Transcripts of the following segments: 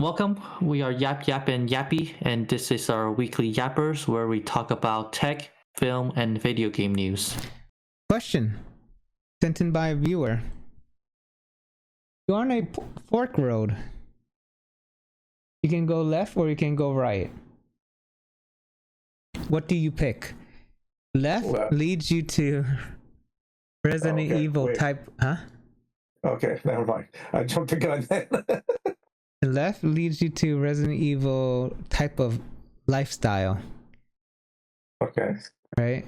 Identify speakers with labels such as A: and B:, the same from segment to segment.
A: welcome. We are Yap and Yappie, and this is our weekly Yappers where we talk about tech, film, and video game news.
B: Question sent in by a viewer. You're on a fork road. You can go left or you can go right. What do you pick? Left leads you to Resident Evil type, huh?
C: Okay, never mind. I jumped the gun then.
B: Left leads you to Resident Evil type of lifestyle.
C: Okay.
B: Right?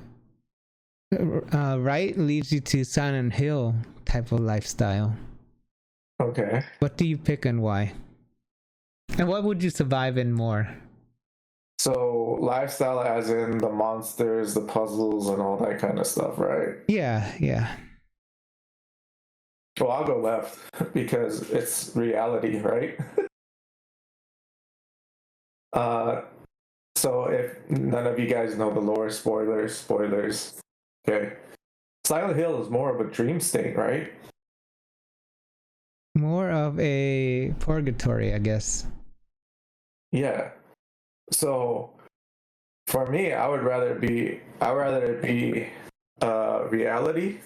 B: Right leads you to Silent Hill type of lifestyle.
C: Okay.
B: What do you pick and why? And what would you survive in more?
C: So lifestyle as in the monsters, the puzzles, and all that kind of stuff, right?
B: Yeah.
C: Well, I'll go left because it's reality, right? So if none of you guys know the lore, spoilers. Okay. Silent Hill is more of a dream state, right?
B: More of a purgatory, I guess.
C: Yeah. So for me, I would rather it be reality.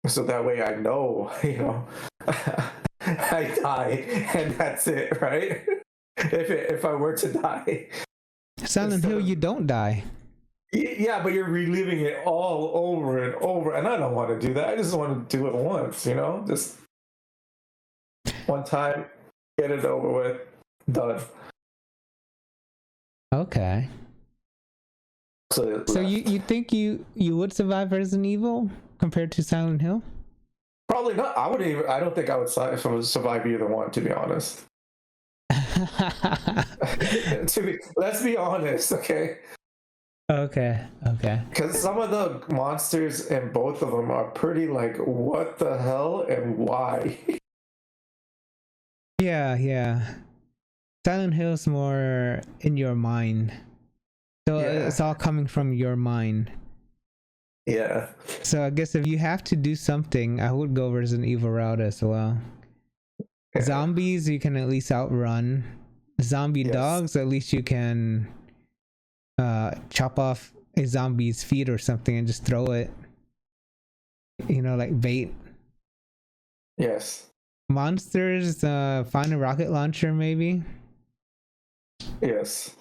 C: So that way I know, I die and that's it, right? If I were to die.
B: Silent Hill, you don't die.
C: Yeah, but you're reliving it all over and over, and I don't want to do that. I just want to do it once, just one time, get it over with, done.
B: Okay. So you think you would survive Resident Evil compared to Silent Hill?
C: Probably not. I don't think I would survive either one, to be honest. Let's be honest, okay?
B: Okay.
C: Because some of the monsters in both of them are pretty like, what the hell and why?
B: Yeah. Silent Hill's more in your mind. So It's all coming from your mind.
C: Yeah.
B: So I guess if you have to do something, I would go Resident Evil route as well. Yeah. Zombies, you can at least outrun. Zombie dogs, at least you can chop off a zombie's feet or something and just throw it. Like bait.
C: Yes.
B: Monsters, find a rocket launcher maybe.
C: Yes.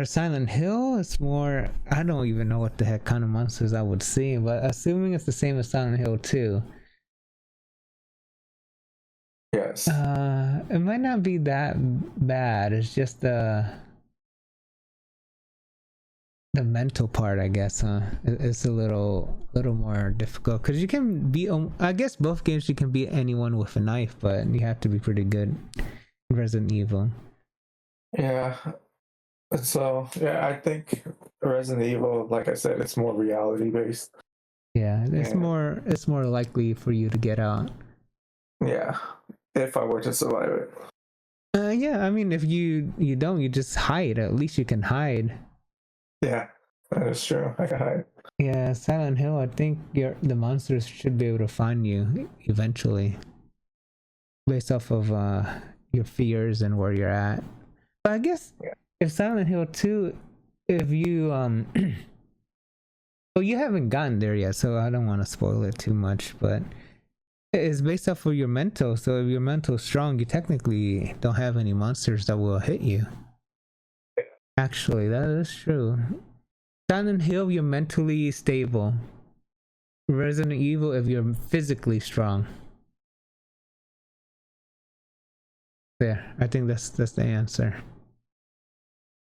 B: Silent Hill is more, I don't even know what the heck kind of monsters I would see, but assuming it's the same as Silent Hill 2.
C: Yes.
B: It might not be that bad. It's just the mental part, I guess, huh? It's a little more difficult because you can beat. I guess both games you can beat anyone with a knife, but you have to be pretty good in Resident Evil.
C: Yeah. So I think Resident Evil, like I said, it's more reality based.
B: Yeah, it's more likely for you to get out.
C: Yeah, if I were to survive it.
B: Yeah, I mean, if you don't, you just hide. At least you can hide.
C: Yeah, that is true. I can hide.
B: Yeah, Silent Hill, I think the monsters should be able to find you eventually, based off of your fears and where you're at. But I guess if Silent Hill 2, if you well, you haven't gotten there yet, so I don't want to spoil it too much, but it's based off of your mental. So if your mental is strong, you technically don't have any monsters that will hit you. Actually, that is true. Silent Hill, you're mentally stable. Resident Evil, if you're physically strong. There, I think that's the answer.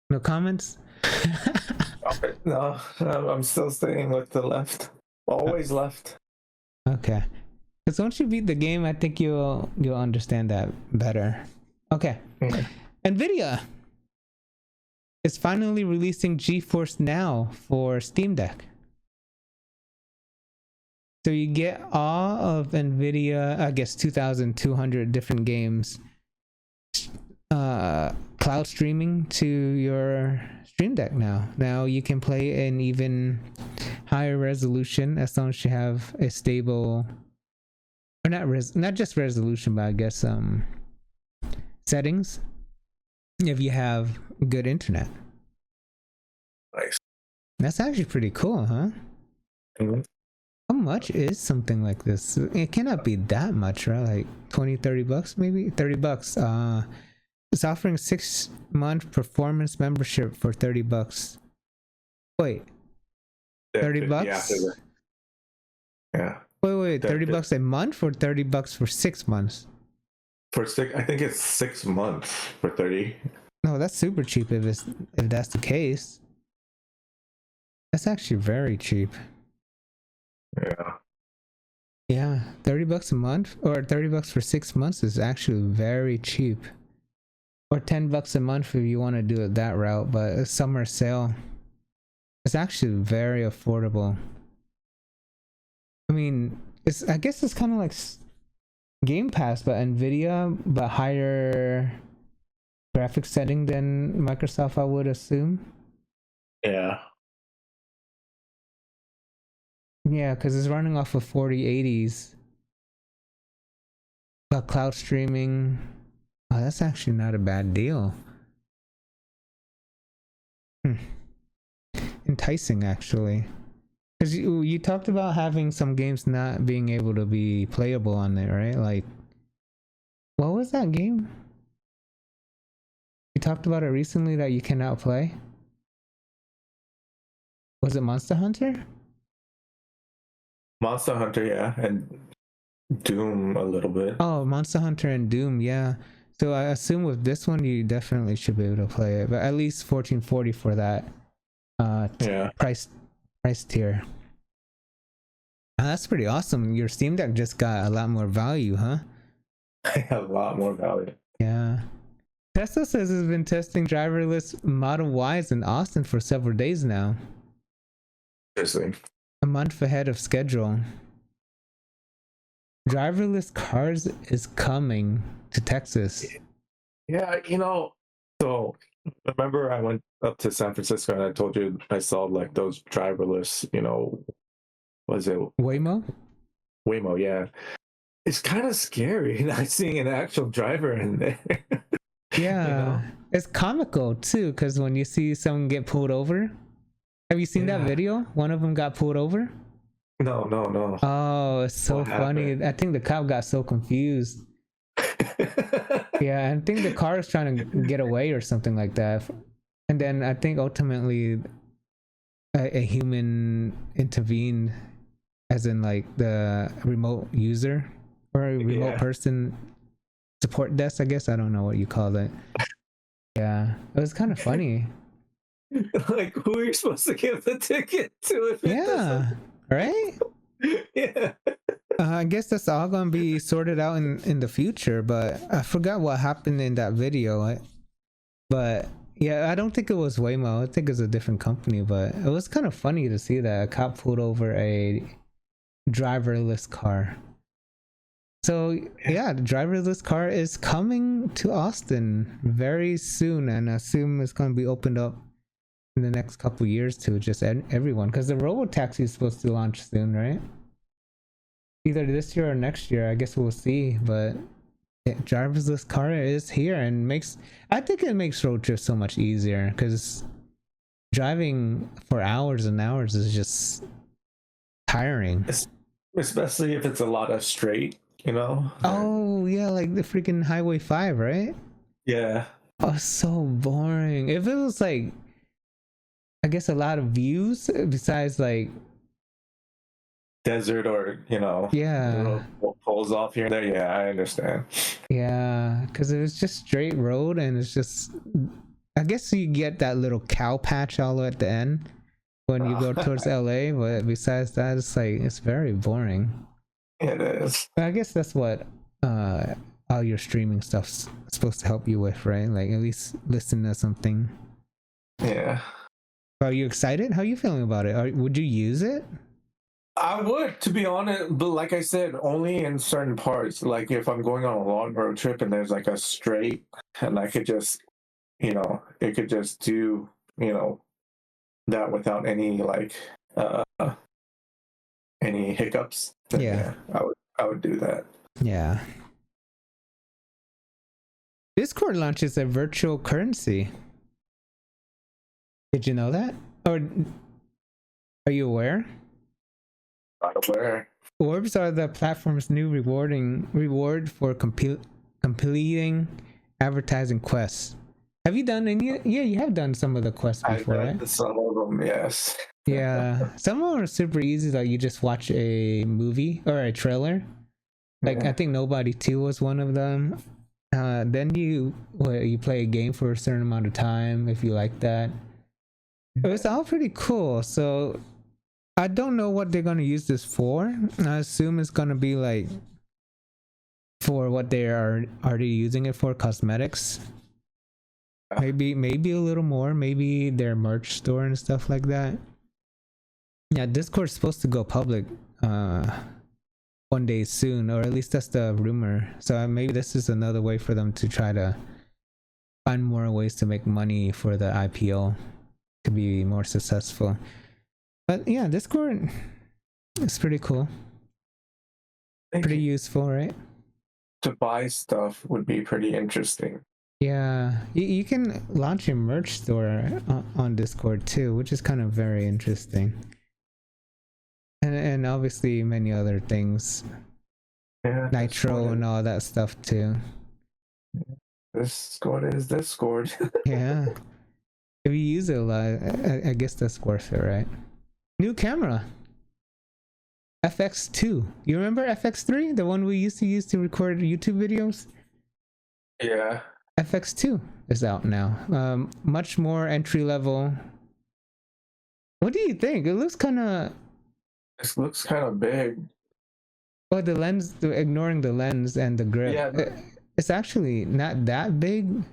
B: No comments?
C: No, I'm still staying with the left. Always left.
B: Okay. Because once you beat the game, I think you'll understand that better. Okay. Nvidia is finally releasing GeForce Now for Steam Deck. So you get all of Nvidia, I guess 2,200 different games, cloud streaming to your Stream Deck now. Now you can play in even higher resolution as long as you have a stable, or not just resolution, but I guess settings if you have good internet.
C: Nice.
B: That's actually pretty cool, huh?
C: Mm-hmm.
B: How much is something like this? It cannot be that much, right? Like 20, 30 bucks, maybe? 30 bucks. It's offering 6-month performance membership for 30 bucks. Wait. 30 bucks?
C: Yeah.
B: Wait. 30 bucks a month or 30 bucks for 6 months?
C: For 6, I think it's 6 months for 30.
B: No, that's super cheap if that's the case. That's actually very cheap.
C: Yeah.
B: Yeah, 30 bucks a month or 30 bucks for 6 months is actually very cheap. Or 10 bucks a month if you want to do it that route, but a summer sale, it's actually very affordable. I mean, I guess it's kind of like Game Pass, but Nvidia, but higher graphics setting than Microsoft, I would assume.
C: Yeah.
B: Yeah, because it's running off of 4080s. Got cloud streaming. Oh, that's actually not a bad deal. Enticing, actually. Because you talked about having some games not being able to be playable on it, right? Like, what was that game? You talked about it recently that you cannot play? Was it Monster Hunter?
C: Monster Hunter, yeah, and Doom a little bit.
B: Oh, Monster Hunter and Doom, yeah. So I assume with this one you definitely should be able to play it, but at least 1440 for that price tier. That's pretty awesome. Your Steam Deck just got a lot more value, huh?
C: A lot more value.
B: Yeah. Tesla says it's been testing driverless Model Ys in Austin for several days now.
C: Interesting.
B: A month ahead of schedule. Driverless cars is coming to Texas.
C: Yeah, so remember I went up to San Francisco and I told you I saw like those driverless, was it
B: Waymo?
C: Waymo, yeah. It's kind of scary not seeing an actual driver in there.
B: Yeah. It's comical too, because when you see someone get pulled over. Have you seen that video? One of them got pulled over?
C: No.
B: Oh, it's so funny. I think the cop got so confused. Yeah, I think the car is trying to get away or something like that. And then I think ultimately a human intervened, as in like the remote user or a remote person support desk, I guess. I don't know what you call it. Yeah, it was kind of funny.
C: Like, who are you supposed to give the ticket to?
B: Right?
C: Yeah.
B: I guess that's all gonna be sorted out in the future, but I forgot what happened in that video. But yeah, I don't think it was Waymo. I think it was a different company, but it was kind of funny to see that a cop pulled over a driverless car. So yeah, the driverless car is coming to Austin very soon, and I assume it's gonna be opened up in the next couple years to just everyone, because the robotaxi is supposed to launch soon, right? Either this year or next year, I guess we'll see. But driverless car is here and I think it makes road trips so much easier, because driving for hours and hours is just tiring,
C: especially if it's a lot of straight,
B: Oh yeah, like the freaking Highway 5, right?
C: Yeah.
B: Oh, so boring. If it was like, I guess, a lot of views besides like
C: desert or pulls off here and there. Yeah, I understand.
B: Yeah, because it was just straight road, and it's just, I guess you get that little cow patch all at the end when you go towards LA, but besides that, it's like, it's very boring.
C: It is.
B: But I guess that's what all your streaming stuff's supposed to help you with, right? Like at least listen to something.
C: Yeah.
B: Are you excited? How are you feeling about it? Would you use it?
C: I would, to be honest, but like I said, only in certain parts. Like if I'm going on a long road trip and there's like a straight, and I could just, it could just do, that without any like any hiccups. Then, yeah, I would do that.
B: Yeah. Discord launches a virtual currency. Did you know that? Or are you aware?
C: Not aware.
B: Orbs are the platform's new reward for completing advertising quests. Have you done any? Yeah, you have done some of the quests before,
C: I've
B: right?
C: done some of them, yes.
B: Yeah, some of them are super easy. Like you just watch a movie or a trailer. Like
C: Yeah.
B: I think Nobody 2 was one of them. Then you play a game for a certain amount of time if you like that. It was all pretty cool. So I don't know what they're gonna use this for. I assume it's gonna be like for what they are already using it for, cosmetics. Maybe a little more. Maybe their merch store and stuff like that. Yeah, Discord's supposed to go public one day soon, or at least that's the rumor. So maybe this is another way for them to try to find more ways to make money for the IPO to be more successful. But yeah, Discord is pretty cool. Pretty useful, right?
C: To buy stuff would be pretty interesting.
B: Yeah, you can launch your merch store on Discord too, which is kind of very interesting. And obviously many other things.
C: Yeah,
B: Nitro and all that stuff too.
C: Discord is Discord.
B: Yeah. If you use it a lot, I guess that's worth it, right? New camera. FX2. You remember FX3? The one we used to use to record YouTube videos?
C: Yeah.
B: FX2 is out now. Much more entry level. What do you think? It looks kind of...
C: This looks kind of big.
B: Well, the lens, ignoring the lens and the grip,
C: Yeah,
B: it's actually not that big.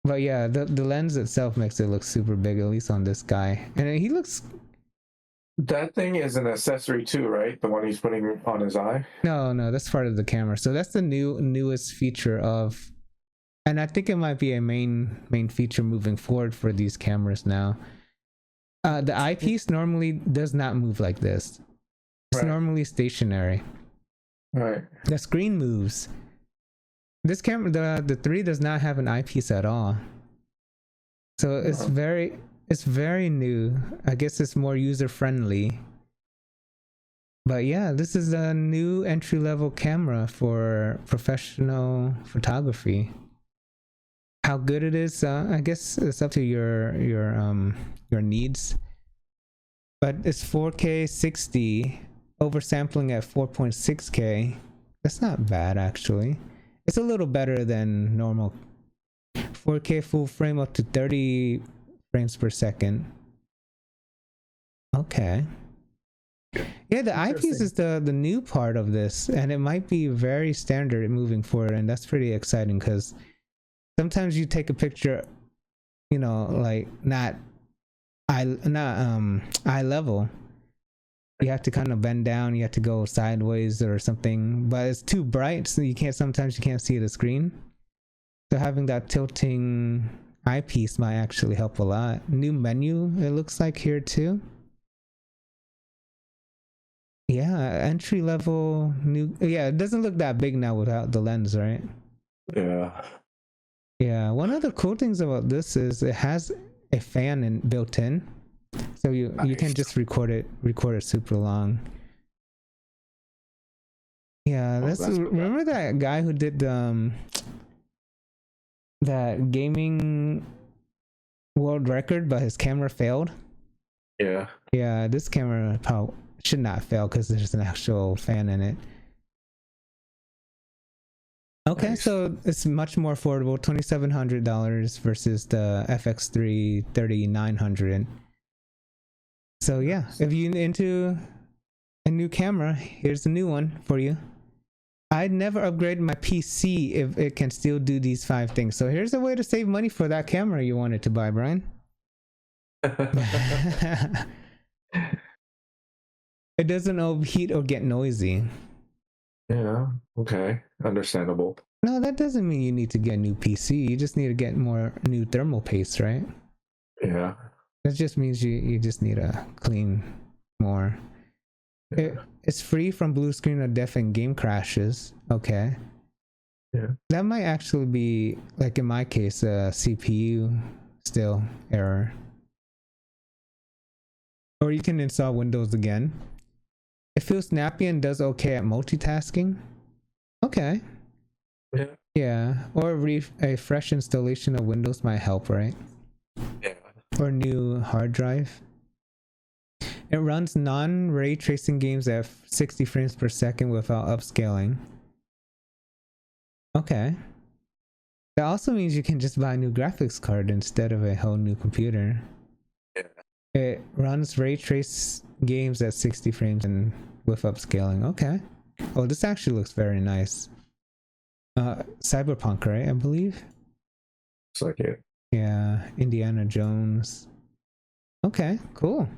B: But yeah, the lens itself makes it look super big, at least on this guy. And he looks...
C: That thing is an accessory too, right? The one he's putting on his eye?
B: No, that's part of the camera. So that's the newest feature of... And I think it might be a main feature moving forward for these cameras now. The eyepiece normally does not move like this. It's normally stationary.
C: Right.
B: The screen moves. This camera, the 3 does not have an eyepiece at all. So it's very new. I guess it's more user friendly. But yeah, this is a new entry level camera for professional photography. How good it is, I guess it's up to your needs. But it's 4K 60, oversampling at 4.6K. That's not bad actually. It's a little better than normal. 4K full frame up to 30 frames per second. Okay. Yeah, the eyepiece is the new part of this, and it might be very standard moving forward, and that's pretty exciting because sometimes you take a picture, you know, like not eye level. You have to kind of bend down, you have to go sideways or something, but it's too bright, so sometimes you can't see the screen. So having that tilting eyepiece might actually help a lot. New menu, it looks like here too. Yeah, entry level new. Yeah, it doesn't look that big now without the lens, right?
C: Yeah.
B: Yeah, one of the cool things about this is it has a fan built in, so you can just record it super long. Yeah, remember that guy who did that gaming world record, but his camera failed?
C: Yeah.
B: Yeah, this camera probably should not fail because there's an actual fan in it. Okay, nice. So it's much more affordable, $2,700 versus the FX3 $3,900. So yeah, if you're into a new camera, here's a new one for you. I'd never upgrade my PC if it can still do these 5 things. So here's a way to save money for that camera you wanted to buy, Brian. It doesn't overheat or get noisy.
C: Yeah, okay. Understandable.
B: No, that doesn't mean you need to get a new PC. You just need to get more new thermal paste, right?
C: Yeah.
B: That just means you just need to clean more. Yeah. It's free from blue screen of death and game crashes. Okay.
C: Yeah.
B: That might actually be, like in my case, a CPU still error. Or you can install Windows again. It feels snappy and does okay at multitasking. Okay.
C: Yeah.
B: Yeah. Or a fresh installation of Windows might help, right?
C: Yeah.
B: Or new hard drive. It runs non-ray tracing games at 60 frames per second without upscaling. Okay. That also means you can just buy a new graphics card instead of a whole new computer.
C: Yeah.
B: It runs ray trace games at 60 frames and with upscaling. Okay. Oh, this actually looks very nice. Cyberpunk, right? I believe.
C: It's like it.
B: Yeah, Indiana Jones. Okay, cool.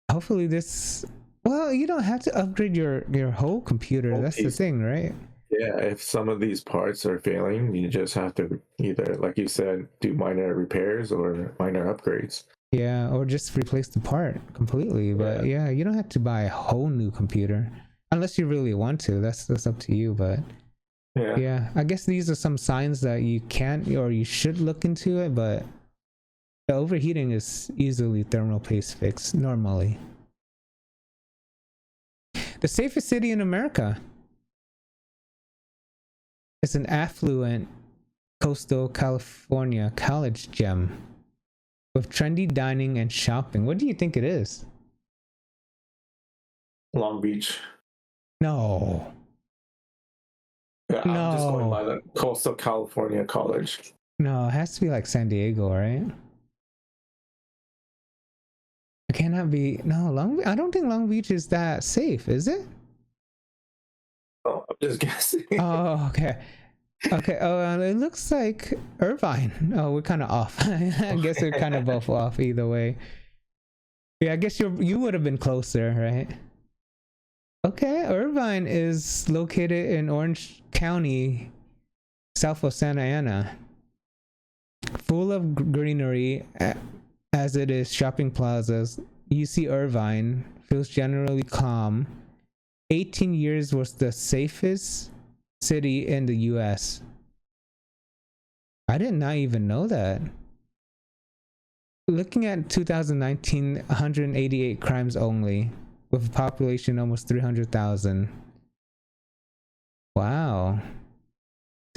B: Hopefully this. Well, you don't have to upgrade your whole computer. That's the thing, right?
C: Yeah, if some of these parts are failing, you just have to either, like you said, do minor repairs or minor upgrades.
B: Yeah, or just replace the part completely. But yeah, you don't have to buy a whole new computer unless you really want to. That's up to you. But yeah, I guess these are some signs that you can't or you should look into it. But the overheating is easily thermal paste fixed normally. The safest city in America. It's an affluent coastal California college gem with trendy dining and shopping. What do you think it is?
C: Long Beach.
B: No.
C: Yeah, I'm just going by the coastal California college.
B: No, it has to be like San Diego, right? It cannot be. No, I don't think Long Beach is that safe, is it?
C: Oh, I'm just guessing.
B: Oh, okay. Okay. Oh, it looks like Irvine. Oh, we're kind of off. I guess we're kind of both off either way. Yeah, I guess you would have been closer, right? Okay, Irvine is located in Orange County, south of Santa Ana. Full of greenery, as it is shopping plazas. UC Irvine feels generally calm. 18 years was the safest city in the US. I did not even know that. Looking at 2019, 188 crimes only, with a population almost 300,000. Wow.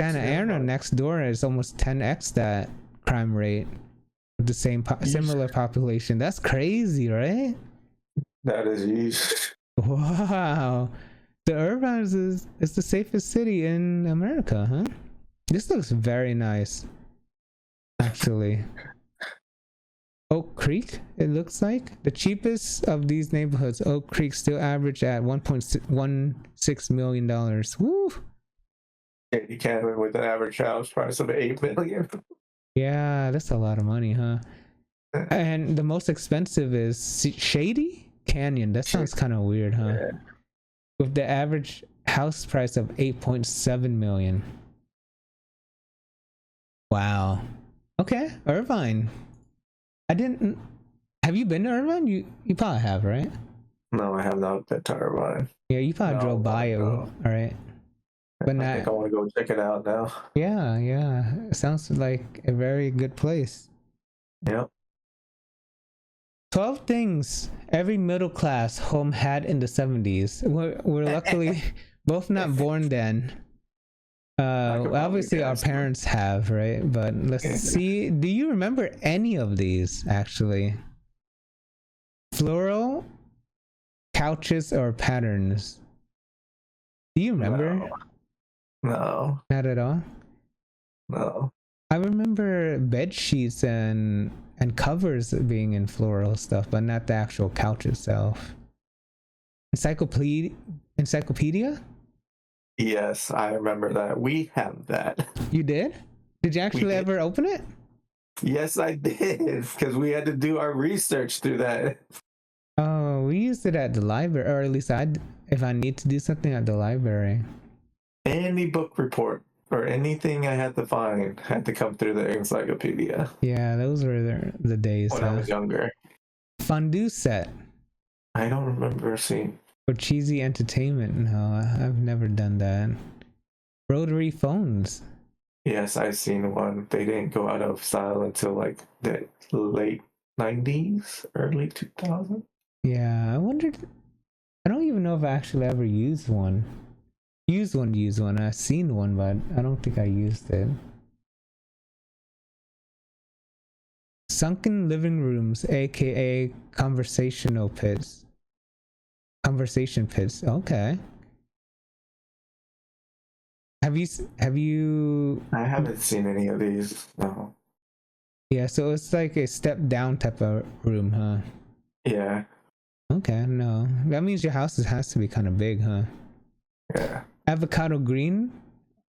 B: Santa Ana next door is almost 10x that crime rate with the same similar population. That's crazy, right?
C: That is huge.
B: Wow. The Irvine is the safest city in America, huh? This looks very nice, actually. Oak Creek, it looks like. The cheapest of these neighborhoods, Oak Creek, still average at $1.16 million. Woo!
C: You can't win with an average house price of $8 million.
B: Yeah, that's a lot of money, huh? And the most expensive is Shady Canyon. That sounds kind of weird, huh? Yeah. With the average house price of $8.7 million. Wow. Okay, Irvine. I didn't. Have you been to Irvine? You probably have, right?
C: No, I have not been to Irvine.
B: Yeah, you probably drove by it, all right?
C: But I think I want to go check it out now.
B: Yeah. It sounds like a very good place.
C: Yep.
B: 12 things every middle class home had in the 70s. We're luckily both not born then. Obviously our parents have, right? But let's see. Do you remember any of these, actually? Floral, couches, or patterns? Do you remember?
C: No.
B: Not at all?
C: No.
B: I remember bed sheets and covers being in floral stuff, but not the actual couch itself. Encyclopedia?
C: Yes, I remember that. We have that.
B: You did? Did you actually ever open it?
C: Yes, I did, because we had to do our research through that.
B: Oh, we used it at the library, or at least if I need to do something at the library.
C: Any book report or anything I had to find had to come through the encyclopedia.
B: Yeah, those were the days.
C: When I was younger.
B: Fondue set.
C: I don't remember seeing.
B: For cheesy entertainment. No, I've never done that. Rotary phones.
C: Yes, I've seen one. They didn't go out of style until like the late 90s, early 2000s.
B: Yeah, I wondered. I don't even know if I actually ever used one. Used one. I've seen one, but I don't think I used it. Sunken living rooms, aka conversational pits. Conversation pits. Okay. Have you?
C: I haven't seen any of these. No.
B: Yeah, so it's like a step down type of room, huh?
C: Yeah.
B: Okay, no. That means your house has to be kind of big, huh?
C: Yeah.
B: Avocado green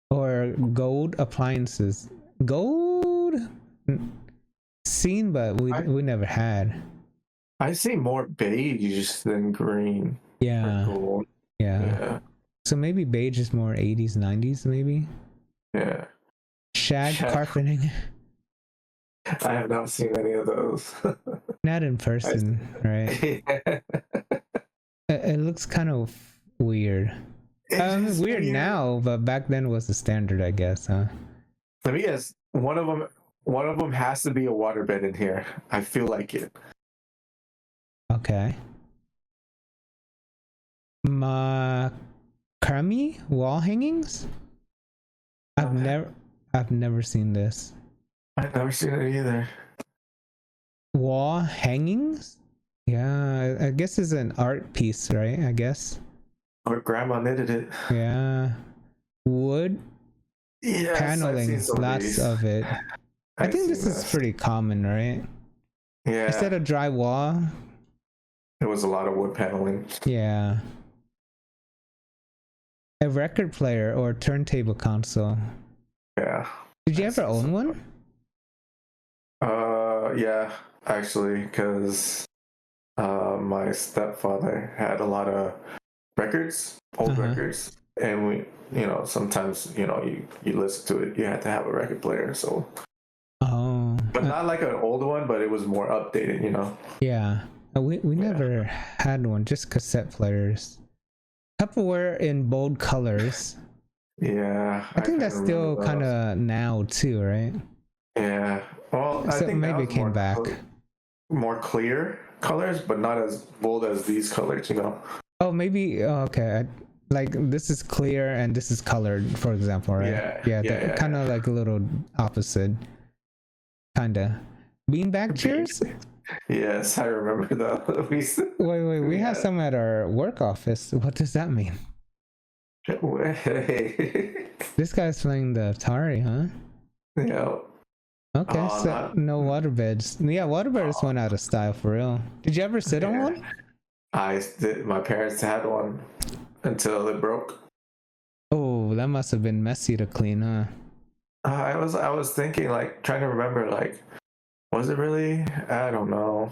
B: or gold appliances? Gold? Seen, but we never had.
C: I see more beige than green.
B: Yeah.
C: Or gold.
B: Yeah. So maybe beige is more 80s, 90s, maybe?
C: Yeah.
B: Shag carpeting.
C: I have not seen any of those.
B: Not in person, right?
C: Yeah.
B: It looks kind of weird.
C: It's
B: Weird now, but back then was the standard, I guess, huh?
C: Let me guess. One of them has to be a waterbed in here. I feel like it.
B: Okay. Macrame wall hangings? I've never seen this.
C: I've never seen it either.
B: Wall hangings? Yeah, I guess it's an art piece, right? I guess.
C: Or grandma knitted it.
B: Yeah. Wood
C: Yes,
B: paneling, lots of it. I think this is pretty common, right?
C: Yeah.
B: Instead of drywall.
C: It was a lot of wood paneling.
B: Yeah. A record player or turntable console.
C: Yeah.
B: Did you ever own one?
C: Yeah, actually, because my stepfather had a lot of records, old records, and we, sometimes, you listen to it, you had to have a record player, so.
B: Oh.
C: But not like an old one, but it was more updated,
B: Yeah. We never had one, just cassette players. Tupperware in bold colors.
C: Yeah.
B: I think that's still kind of now too, right?
C: Yeah. Well, I think
B: maybe it came back.
C: More clear colors, but not as bold as these colors,
B: Oh, maybe. Okay. Like this is clear and this is colored, for example, right? Yeah. Kind of like a little opposite. Kinda. Beanbag chairs?
C: Yes, I remember that.
B: Wait. We have some at our work office. What does that mean? This guy's playing the Atari, huh?
C: Yeah.
B: Okay, so no waterbeds. Yeah, waterbeds went out of style for real. Did you ever sit on one?
C: I did. My parents had one until it broke.
B: Oh, that must have been messy to clean, huh?
C: I was thinking, like, trying to remember, like, was it really? I don't know.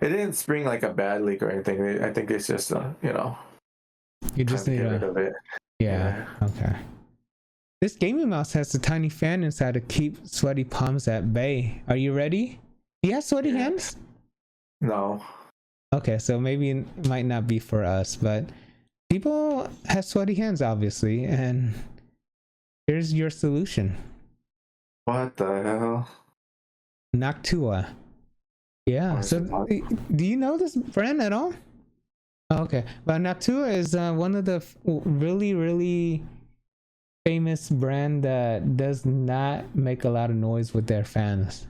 C: It didn't spring like a bad leak or anything. I think it's just,
B: You just need
C: to get rid of it.
B: Yeah. Okay. This gaming mouse has a tiny fan inside to keep sweaty palms at bay. Are you ready? Do you have sweaty hands?
C: No.
B: Okay, so maybe it might not be for us, but people have sweaty hands, obviously, and here's your solution.
C: What the hell?
B: Noctua. Yeah, so do you know this brand at all? Oh, okay, but Noctua is one of the really, really famous brand that does not make a lot of noise with their fans.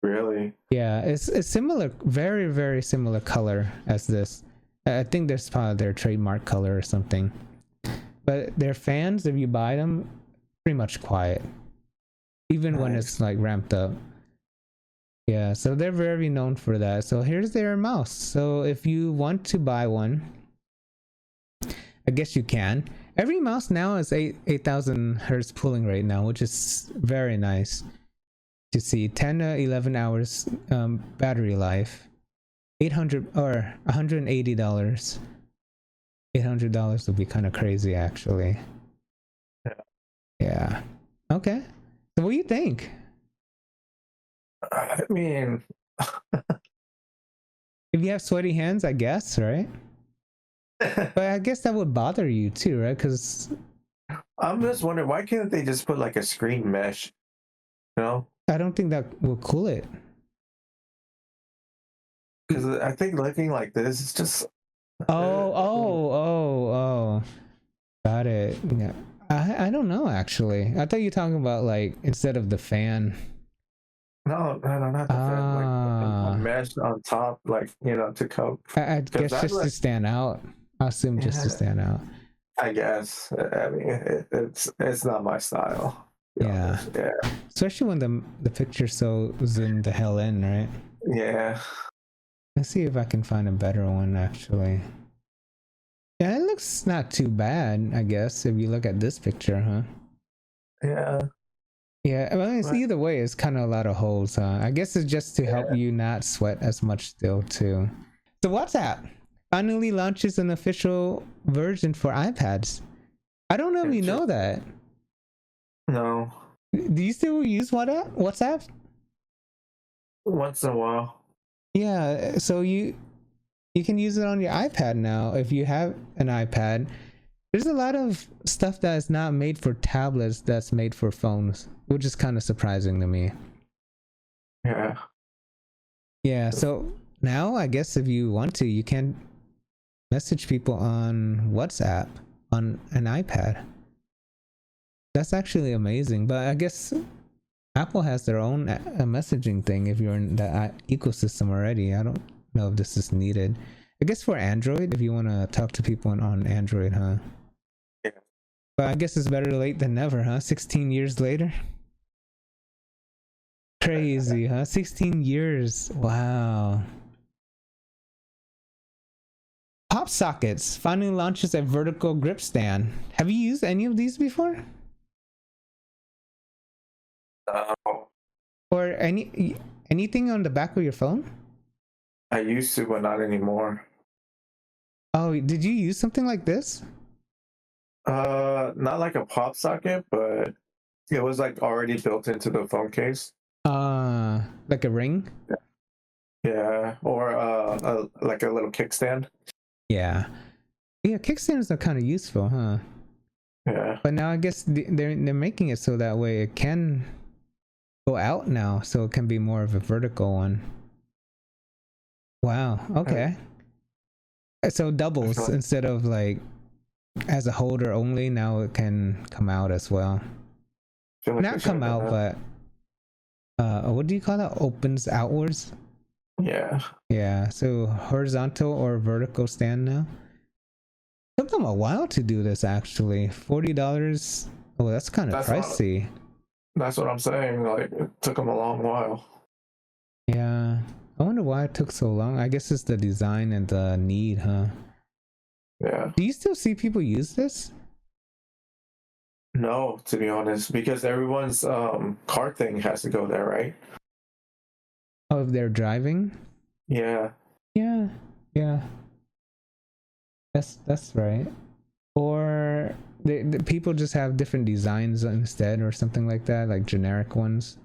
C: Really?
B: Yeah, it's similar, very, very similar color as this. I think that's probably their trademark color or something. But their fans, if you buy them, pretty much quiet. Even when it's like ramped up. Yeah, so they're very known for that. So here's their mouse. So if you want to buy one, I guess you can. Every mouse now is 8,000 hertz pulling rate now, which is very nice to see. 10 to 11 hours battery life. $800 or $180. $800 would be kind of crazy, actually. Yeah. Okay. So what do you think?
C: I mean,
B: if you have sweaty hands, I guess, right? But I guess that would bother you too, right? Because
C: I'm just wondering, why can't they just put like a screen mesh? You know?
B: I don't think that will cool it.
C: Because I think looking like this is just.
B: Oh. Got it. Yeah. I don't know actually. I thought you were talking about like instead of the fan.
C: No, not the fan. Like a mesh on top, like, you know, to cope.
B: I guess just to stand out. I assume just to stand out.
C: I guess. I mean, it's not my style.
B: Yeah.
C: Yeah.
B: Especially when the picture's so zoomed the hell in, right?
C: Yeah.
B: Let's see if I can find a better one actually. Yeah, it looks not too bad, I guess, if you look at this picture, huh?
C: Yeah.
B: Yeah, I mean, it's either way, it's kind of a lot of holes, huh? I guess it's just to help you not sweat as much still, too. So WhatsApp finally launches an official version for iPads. I don't know if you know that.
C: No.
B: Do you still use WhatsApp?
C: Once in a while.
B: Yeah, so you can use it on your iPad now if you have an iPad. There's a lot of stuff that is not made for tablets that's made for phones, which is kind of surprising to me.
C: Yeah.
B: Yeah, so now I guess if you want to, you can message people on WhatsApp on an iPad. That's actually amazing, but I guess Apple has their own messaging thing if you're in the ecosystem already. I don't know if this is needed. I guess for Android, if you want to talk to people on Android, huh?
C: Yeah.
B: But I guess it's better late than never, huh? 16 years later. Crazy, huh? 16 years. Wow. PopSockets finally launches a vertical grip stand. Have you used any of these before? Or anything on the back of your phone?
C: I used to, but not anymore.
B: Oh, did you use something like this?
C: Not like a pop socket, but it was like already built into the phone case.
B: Like a ring?
C: Yeah, or like a little kickstand.
B: Yeah. Yeah, kickstands are kind of useful, huh?
C: Yeah.
B: But now I guess they're making it so that way it can go out now, so it can be more of a vertical one. Wow. Okay. So doubles instead of like as a holder only. Now it can come out as well.
C: Like
B: not come out, but what do you call that? Opens outwards.
C: Yeah.
B: Yeah. So horizontal or vertical stand now. Took them a while to do this actually. $40. Oh, that's kind of pricey.
C: That's what I'm saying. Like it took them a long while.
B: Yeah. I wonder why it took so long. I guess it's the design and the need, huh?
C: Yeah.
B: Do you still see people use this?
C: No, to be honest, because everyone's car thing has to go there, right?
B: Oh, if they're driving?
C: Yeah.
B: Yeah. Yeah. That's right. Or the people just have different designs instead or something like that, like generic ones.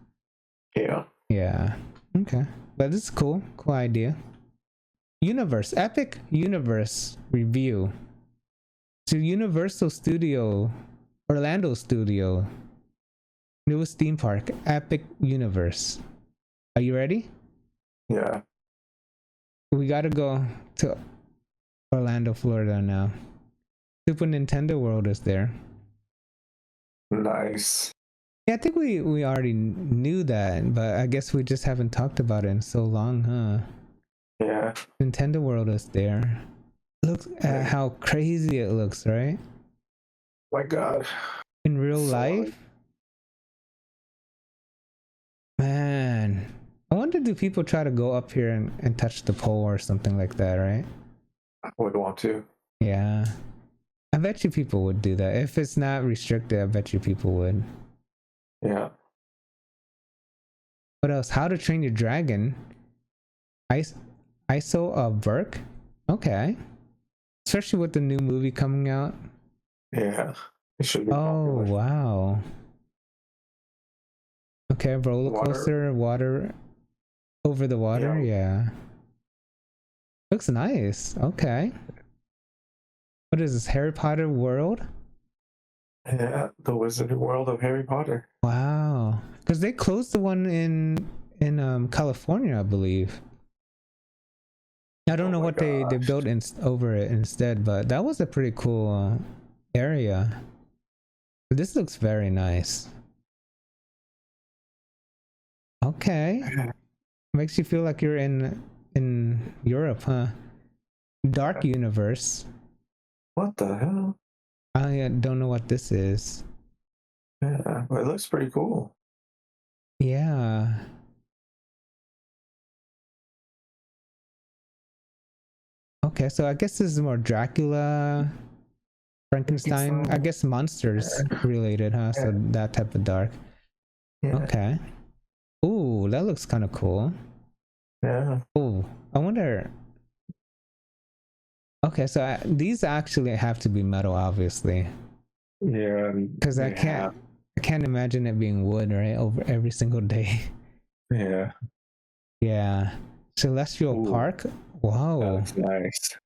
C: Yeah.
B: Yeah. Okay. But this is cool. Cool idea. Epic Universe review. To Universal Studio, Orlando Studio. Newest theme park, Epic Universe. Are you ready?
C: Yeah.
B: We gotta go to Orlando, Florida now. Super Nintendo World is there.
C: Nice.
B: Yeah, I think we already knew that, but I guess we just haven't talked about it in so long, huh?
C: Yeah.
B: Nintendo World is there. Look at how crazy it looks, right?
C: My God.
B: In real life? Man. I wonder, do people try to go up here and touch the pole or something like that, right?
C: I would want to.
B: Yeah. I bet you people would do that. If it's not restricted, I bet you people would.
C: Yeah.
B: What else? How to Train Your Dragon. ISO of Berk? Okay. Especially with the new movie coming out.
C: Yeah. It should be
B: Oh,
C: popular.
B: wow. Okay, roller coaster, water over the water, yeah. Looks nice. Okay. What is this? Harry Potter World?
C: Yeah, the Wizarding World of Harry Potter.
B: Wow. Because they closed the one in California, I believe. I don't know what they built over it instead, but that was a pretty cool area. This looks very nice. Okay. Makes you feel like you're in Europe, huh? Dark Universe.
C: What the hell?
B: I don't know what this is.
C: Yeah, but it looks pretty cool.
B: Yeah. Okay, so I guess this is more Dracula, Frankenstein, I guess monsters related, huh? So that type of dark. Yeah. Okay. Ooh, that looks kind of cool.
C: Yeah.
B: Ooh, I wonder. Okay, so these actually have to be metal, obviously.
C: Yeah.
B: Because I can't imagine it being wood, right? Over every single day.
C: Yeah.
B: Yeah. Celestial Park. Wow.
C: That's nice.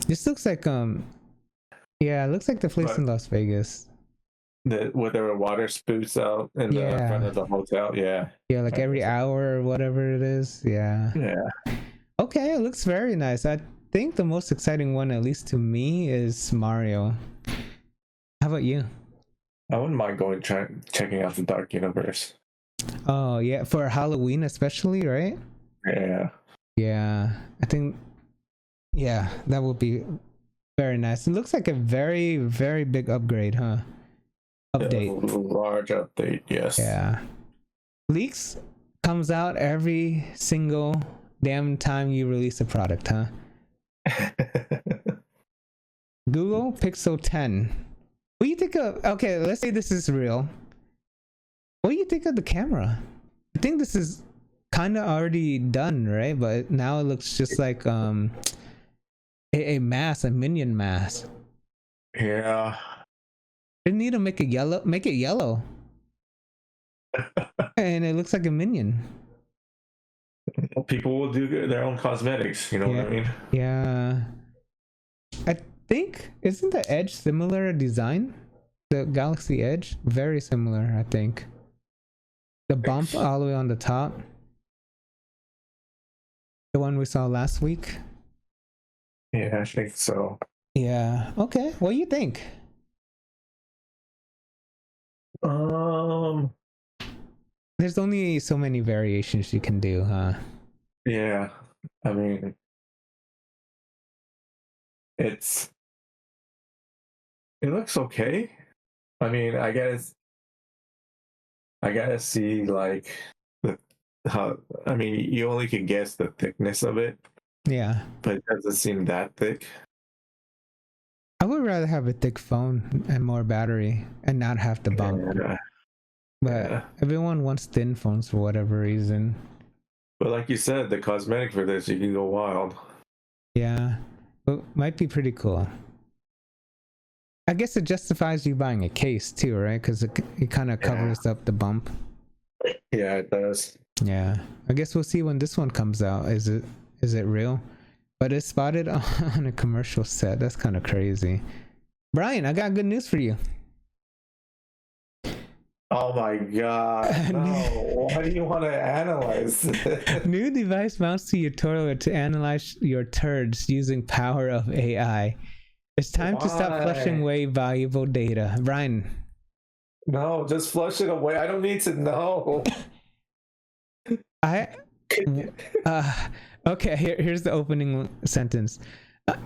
B: This looks like yeah, it looks like the place in Las Vegas.
C: Where there were water spouts out in the front of the hotel. Yeah.
B: Yeah, like every hour or whatever it is. Yeah.
C: Yeah.
B: Okay, it looks very nice. I think the most exciting one, at least to me, is Mario. How about you?
C: I wouldn't mind going checking out the Dark Universe.
B: Oh yeah, for Halloween especially, right?
C: Yeah.
B: Yeah, I think. Yeah, that would be very nice. It looks like a very, very big upgrade, huh? Update.
C: Yeah, large update, yes.
B: Yeah. Leaks comes out every single damn time you release a product, huh? Google Pixel 10. What do you think of? Okay, let's say this is real. What do you think of the camera? I think this is kind of already done, right? But now it looks just like a mask, a minion mask.
C: Yeah.
B: They need to make it yellow. Make it yellow. And it looks like a minion.
C: People will do their own cosmetics, you know what I mean?
B: Yeah. I think, isn't the Edge similar design? The Galaxy Edge? Very similar, I think. The bump all the way on the top. The one we saw last week.
C: Yeah, I think so.
B: Yeah. Okay. What do you think? There's only so many variations you can do, huh?
C: Yeah. I mean, it looks okay. I mean, I gotta see like I mean, you only can guess the thickness of it.
B: Yeah.
C: But it doesn't seem that thick.
B: I would rather have a thick phone and more battery and not have the bump.
C: Yeah.
B: But everyone wants thin phones for whatever reason.
C: But like you said, the cosmetic for this, you can go wild.
B: Yeah. But might be pretty cool. I guess it justifies you buying a case too, right? Because it kind of covers up the bump.
C: Yeah, it does.
B: Yeah. I guess we'll see when this one comes out. Is it real? But it's spotted on a commercial set. That's kind of crazy. Brian, I got good news for you.
C: Oh my god. No. Why do you want to analyze this?
B: New device mounts to your toilet to analyze your turds using power of AI. It's time to stop flushing away valuable data. Brian.
C: No, just flush it away. I don't need to know.
B: Okay, here's the opening sentence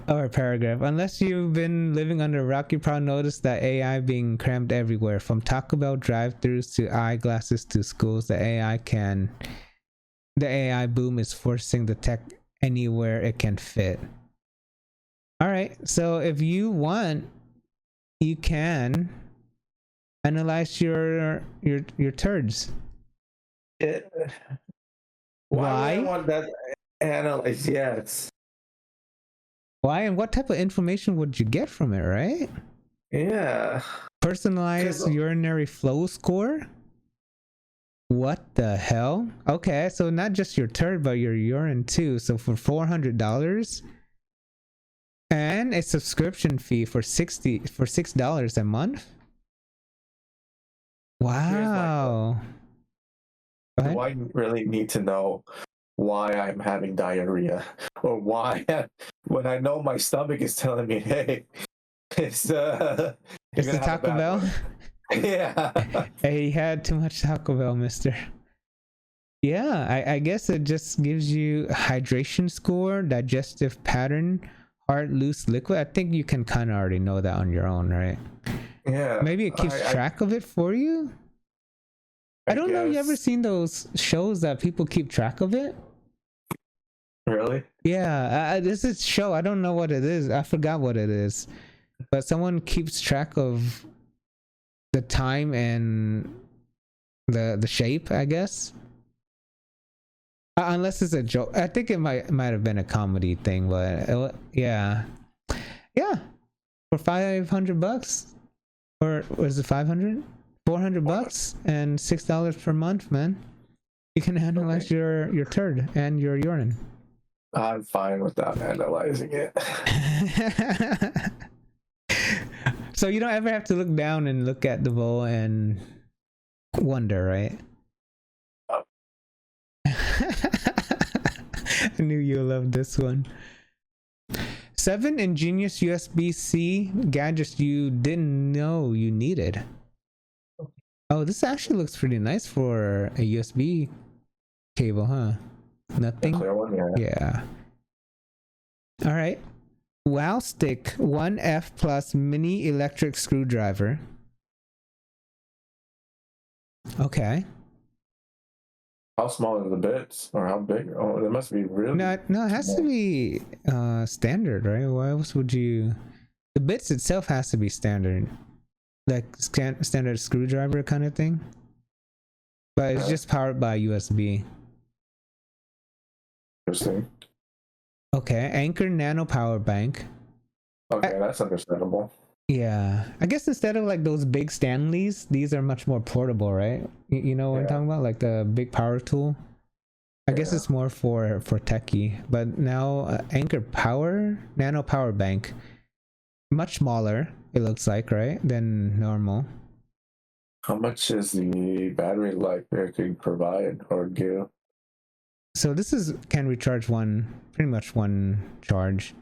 B: or paragraph. Unless you've been living under a rock, you probably noticed that AI being crammed everywhere, from Taco Bell drive-thrus to eyeglasses to schools. The AI boom is forcing the tech anywhere it can fit. All right, so if you want, you can analyze your turds.
C: Why? Would I want that analyzed? Yes.
B: Why, and what type of information would you get from it, right?
C: Yeah.
B: Personalized urinary flow score? What the hell? Okay, so not just your turd, but your urine too. So for $400, And a subscription fee for $6 a month. Wow.
C: Do I really need to know why I'm having diarrhea, or why when I know my stomach is telling me, hey, it's
B: the Taco Bell?
C: Yeah.
B: Hey, you had too much Taco Bell, mister. Yeah, I guess it just gives you hydration score, digestive pattern, hard, loose, liquid. I think you can kind of already know that on your own, right?
C: Yeah.
B: Maybe it keeps track of it for you. I don't know. You ever seen those shows that people keep track of it?
C: Really?
B: Yeah, this is show. I don't know what it is. I forgot what it is, but someone keeps track of the time and the shape, I guess. Unless it's a joke. I think it might have been a comedy thing, but yeah, for $500, or was it 500? $400 and $6 per month, man. You can analyze your turd and your urine.
C: I'm fine without analyzing it.
B: So you don't ever have to look down and look at the bowl and wonder, right?
C: Oh.
B: I knew you'll love this one. 7 ingenious USB-C gadgets you didn't know you needed. Oh, this actually looks pretty nice for a USB cable, huh? Nothing?
C: Clear one,
B: Yeah. All right. Wow Stick 1F Plus Mini Electric Screwdriver. Okay.
C: How small are the bits, or how big? Oh, it must be really.
B: No, it has to be standard, right? Why else would you? The bits itself has to be standard, like standard screwdriver kind of thing. But it's just powered by USB.
C: Interesting.
B: Okay, Anchor Nano Power Bank.
C: Okay, that's understandable.
B: Yeah, I guess instead of like those big Stanleys, these are much more portable, right? You know what I'm talking about, like the big power tool. I guess it's more for techie. But now Anchor Power Nano Power Bank, much smaller. It looks like, right, than normal.
C: How much is the battery life it can provide or give?
B: So this can recharge pretty much one charge.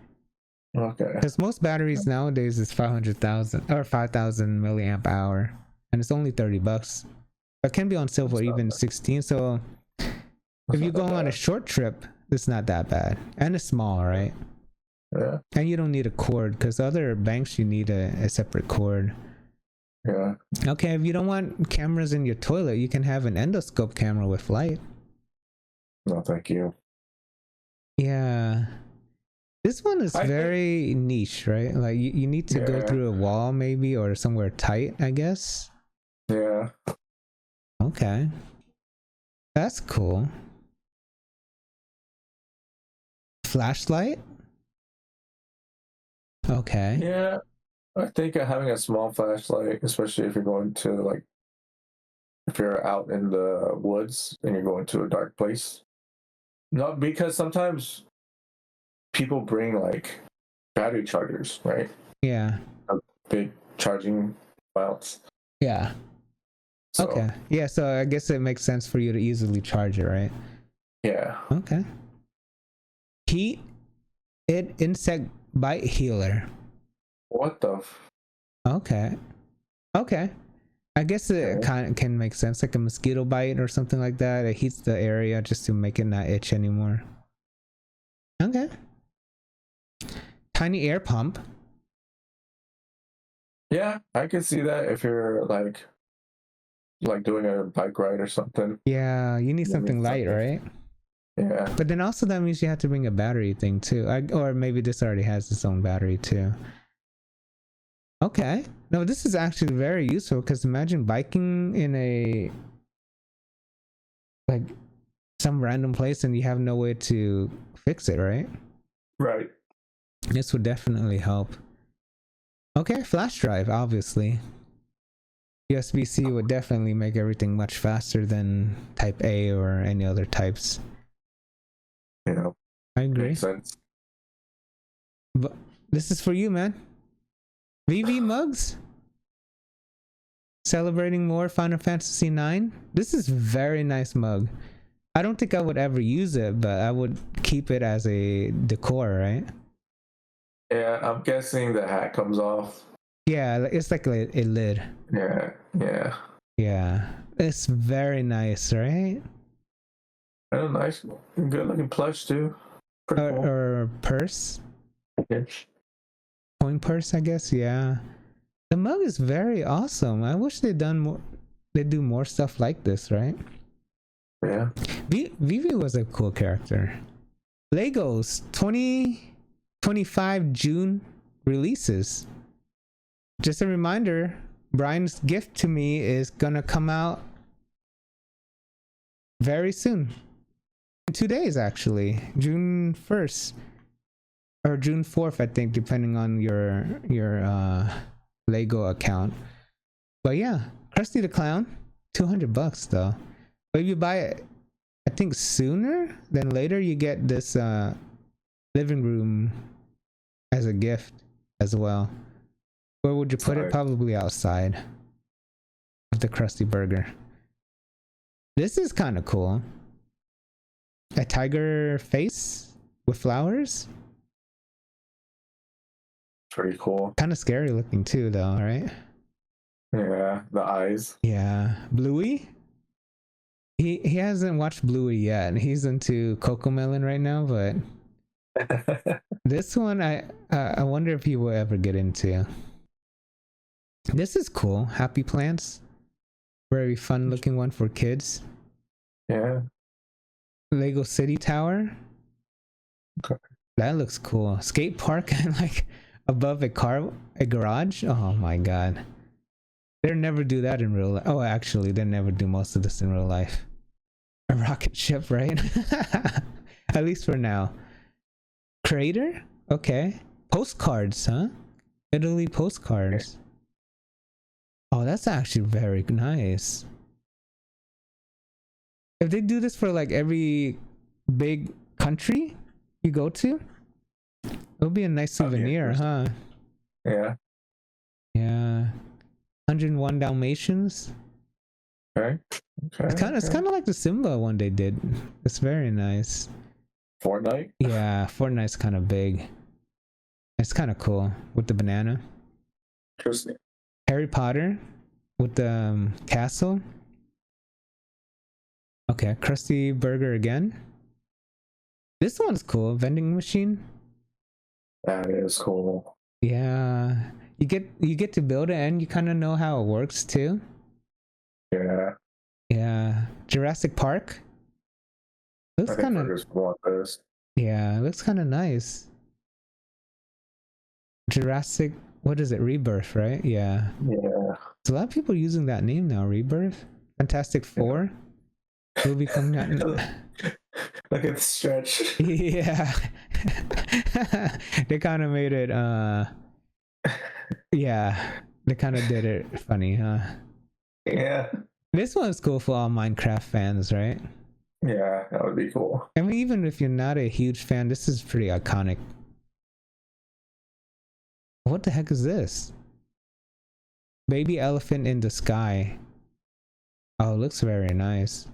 C: Okay.
B: Because most batteries nowadays is 500,000 or 5,000 milliamp hour, and it's only $30. It can be on sale for even 16. So if you go on a short trip, it's not that bad, and it's small, right?
C: Yeah.
B: And you don't need a cord, because other banks you need a separate cord.
C: Yeah.
B: Okay, if you don't want cameras in your toilet, you can have an endoscope camera with light.
C: No, thank you.
B: Yeah. This one is very niche, right? Like you need to go through a wall maybe, or somewhere tight, I guess.
C: Yeah.
B: Okay. That's cool. Flashlight? Okay.
C: Yeah. I think having a small flashlight, especially if you're going to if you're out in the woods and you're going to a dark place. Not because sometimes people bring battery chargers, right?
B: Yeah.
C: Big charging mounts.
B: Yeah. So, okay. Yeah, so I guess it makes sense for you to easily charge it, right?
C: Yeah.
B: Okay. Heat insect bite healer.
C: What the?
B: Okay. I guess it can make sense, like a mosquito bite or something like that. It heats the area just to make it not itch anymore. Okay. Tiny air pump.
C: Yeah, I can see that if you're like doing a bike ride or something.
B: Yeah, you need something light, right?
C: Yeah.
B: But then also that means you have to bring a battery thing too. Or maybe this already has its own battery too. Okay. No, this is actually very useful, because imagine biking in a some random place and you have no way to fix it, right?
C: Right.
B: This would definitely help. Okay, flash drive, obviously. USB-C would definitely make everything much faster than Type A or any other types.
C: Yeah.
B: I agree.
C: Makes sense.
B: this is for you, man. Vivi mugs. Celebrating more Final Fantasy IX. This is very nice mug. I don't think I would ever use it, but I would keep it as a decor, right?
C: Yeah, I'm guessing the hat comes off.
B: Yeah, it's like a lid.
C: Yeah.
B: Yeah, it's very nice, right?
C: Oh, nice. Good looking plush too. Pretty cool.
B: Or purse.
C: Yeah.
B: Coin purse, I guess. Yeah. The mug is very awesome. I wish they'd done more. They do more stuff like this, right?
C: Yeah.
B: Vivi was a cool character. Legos 2025 June releases. Just a reminder, Brian's gift to me is gonna come out very soon. In 2 days, actually. June 1st. Or June 4th, I think, depending on your Lego account. But yeah, Krusty the Clown, $200 though. But if you buy it, I think sooner than later, you get this living room as a gift as well. Where would you put it? Probably outside of the Krusty Burger. This is kind of cool. A tiger face with flowers.
C: Pretty cool.
B: Kind of scary looking too, though, right?
C: Yeah, the eyes.
B: Yeah, Bluey. He hasn't watched Bluey yet. He's into Cocomelon right now, but this one I wonder if he will ever get into. This is cool. Happy Plants. Very fun looking one for kids.
C: Yeah.
B: Lego City Tower.
C: Okay.
B: That looks cool. Skate park and like above a garage. Oh my god. They'll never do that in real life. Oh, actually, they never do most of this in real life. A rocket ship, right? At least for now. Crater? Okay. Postcards, huh? Italy postcards. Oh, that's actually very nice. If they do this for like every big country you go to, it'll be a nice souvenir, huh?
C: Yeah.
B: Yeah. 101 Dalmatians.
C: Okay.
B: It's kind of like the Simba one they did. It's very nice.
C: Fortnite?
B: Yeah, Fortnite's kind of big. It's kind of cool with the banana.
C: Interesting.
B: Harry Potter with the castle. Okay, Krusty Burger again. This one's cool. Vending machine.
C: That is cool.
B: Yeah, you get to build it and you kind of know how it works too.
C: Yeah.
B: Yeah, Jurassic Park. Looks kind of. Yeah, it looks kind of nice. Jurassic, what is it? Rebirth, right? Yeah.
C: Yeah.
B: There's a lot of people using that name now. Rebirth. Fantastic Four. Will be coming out.
C: Look at the stretch.
B: Yeah. They kind of made it. Yeah. They kind of did it funny, huh?
C: Yeah.
B: This one's cool for all Minecraft fans, right?
C: Yeah, that would be cool.
B: I mean, even if you're not a huge fan, this is pretty iconic. What the heck is this? Baby elephant in the sky. Oh, it looks very nice.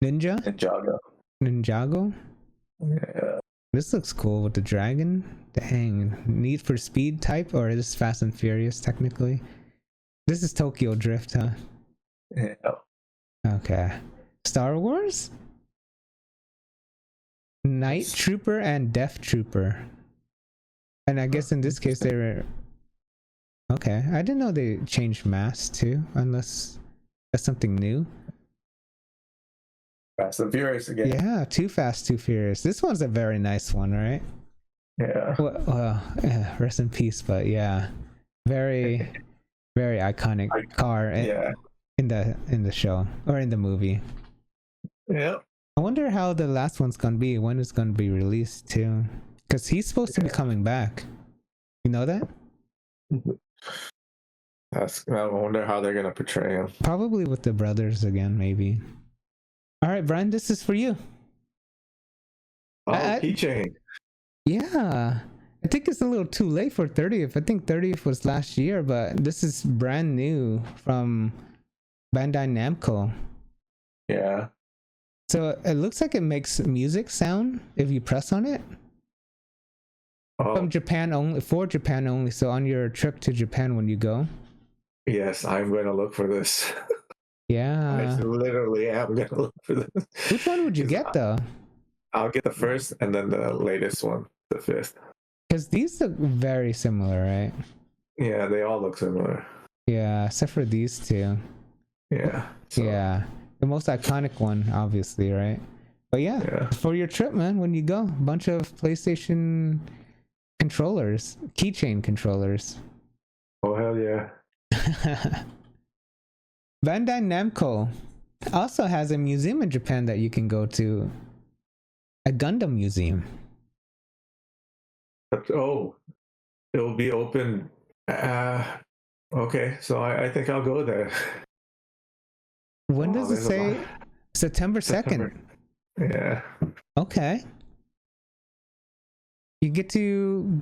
B: Ninjago?
C: Yeah.
B: This looks cool with the dragon. Dang. Need for Speed type? Or is this Fast and Furious technically? This is Tokyo Drift, huh?
C: Yeah.
B: Okay. Star Wars? Night Trooper and Death Trooper. And I guess in this case they were... Okay. I didn't know they changed masks too, unless that's something new.
C: Fast and Furious again.
B: Yeah, Too Fast, Too Furious. This one's a very nice one, right?
C: Yeah.
B: Well, rest in peace, but yeah. Very, very iconic car in the show or in the movie.
C: Yeah.
B: I wonder how the last one's gonna be, when it's gonna be released too. Because he's supposed to be coming back. You know that?
C: I wonder how they're gonna portray him.
B: Probably with the brothers again, maybe. All right, Brian, this is for you.
C: Oh, Keychain.
B: Yeah. I think it's a little too late for 30th. I think 30th was last year, but this is brand new from Bandai Namco.
C: Yeah.
B: So it looks like it makes music sound if you press on it.
C: Oh,
B: From Japan only, for Japan only. So on your trip to Japan when you go.
C: yes, I'm going to look for this. I
B: Yeah.
C: literally am going to look for this.
B: Which one would you
C: 'Cause
B: get though?
C: I'll get the first and then the latest one, the fifth.
B: Because these look very similar, right?
C: Yeah, they all look similar.
B: Yeah, except for these two.
C: Yeah. So,
B: Yeah. The most iconic one, obviously, right? But yeah, for your trip, man, when you go, a bunch of PlayStation controllers, keychain controllers.
C: Oh, hell yeah.
B: Bandai Namco also has a museum in Japan that you can go to, a Gundam museum.
C: But, oh, it will be open. Okay, so I think I'll go there.
B: When does it
C: there's a
B: say?
C: lot.
B: September 2nd.
C: Yeah.
B: Okay. You get to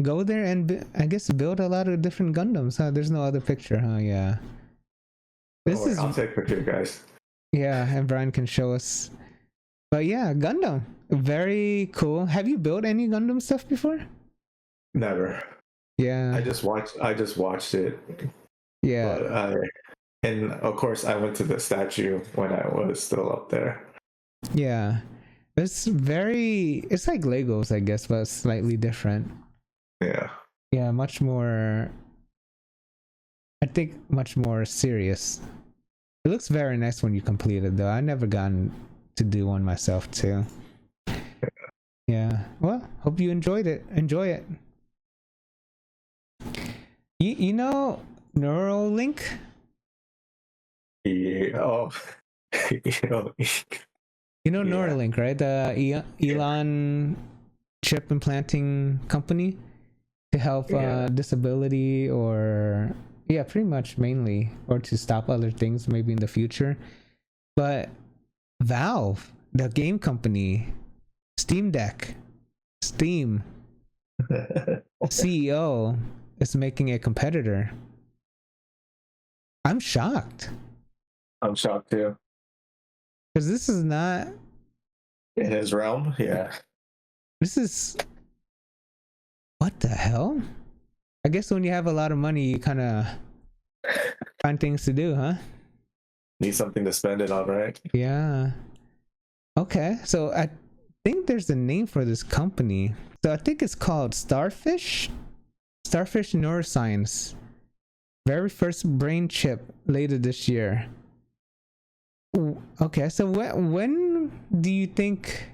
B: go there and I guess build a lot of different Gundams, huh? There's no other picture, huh? Yeah. This is,
C: I'll take pictures, guys.
B: yeah, and Brian can show us. But yeah, Gundam. Very cool. Have you built any Gundam stuff before?
C: Never.
B: Yeah.
C: I just watched it.
B: Yeah.
C: But and of course I went to the statue when I was still up there.
B: Yeah. It's like Legos, I guess, but slightly different.
C: Yeah.
B: Yeah, much more, I think much more serious. It looks very nice when you complete it though. I never gotten to do one myself too. Yeah. Well, hope you enjoyed it. Enjoy it. You know Neuralink?
C: Yeah. Oh.
B: You know
C: Yeah.
B: Neuralink, right? The Elon chip implanting company to help disability or pretty much mainly, or to stop other things maybe in the future. But Valve, the game company, Steam CEO is making a competitor. I'm shocked.
C: I'm shocked too.
B: Because this is not,
C: In his realm, yeah.
B: this is, what the hell? I guess when you have a lot of money, you kind of find things to do, huh?
C: Need something to spend it on, right?
B: Yeah. Okay, so I think there's a name for this company. So I think it's called Starfish Neuroscience. Very first brain chip later this year. Okay, so when do you think,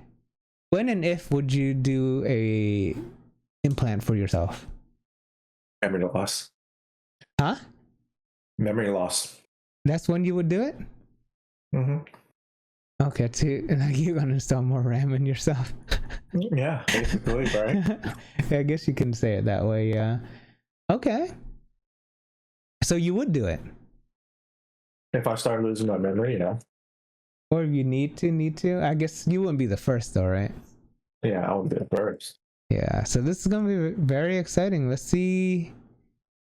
B: when and if would you do a implant for yourself?
C: Memory loss.
B: Huh?
C: Memory loss.
B: That's when you would do it?
C: Mm-hmm.
B: Okay, you're gonna install more RAM in yourself.
C: Yeah, basically, right?
B: I guess you can say it that way, yeah. Okay. So you would do it?
C: If I start losing my memory, yeah.
B: Or if you need to? I guess you wouldn't be the first though, right?
C: Yeah, I would be the first.
B: Yeah, so this is gonna be very exciting. Let's see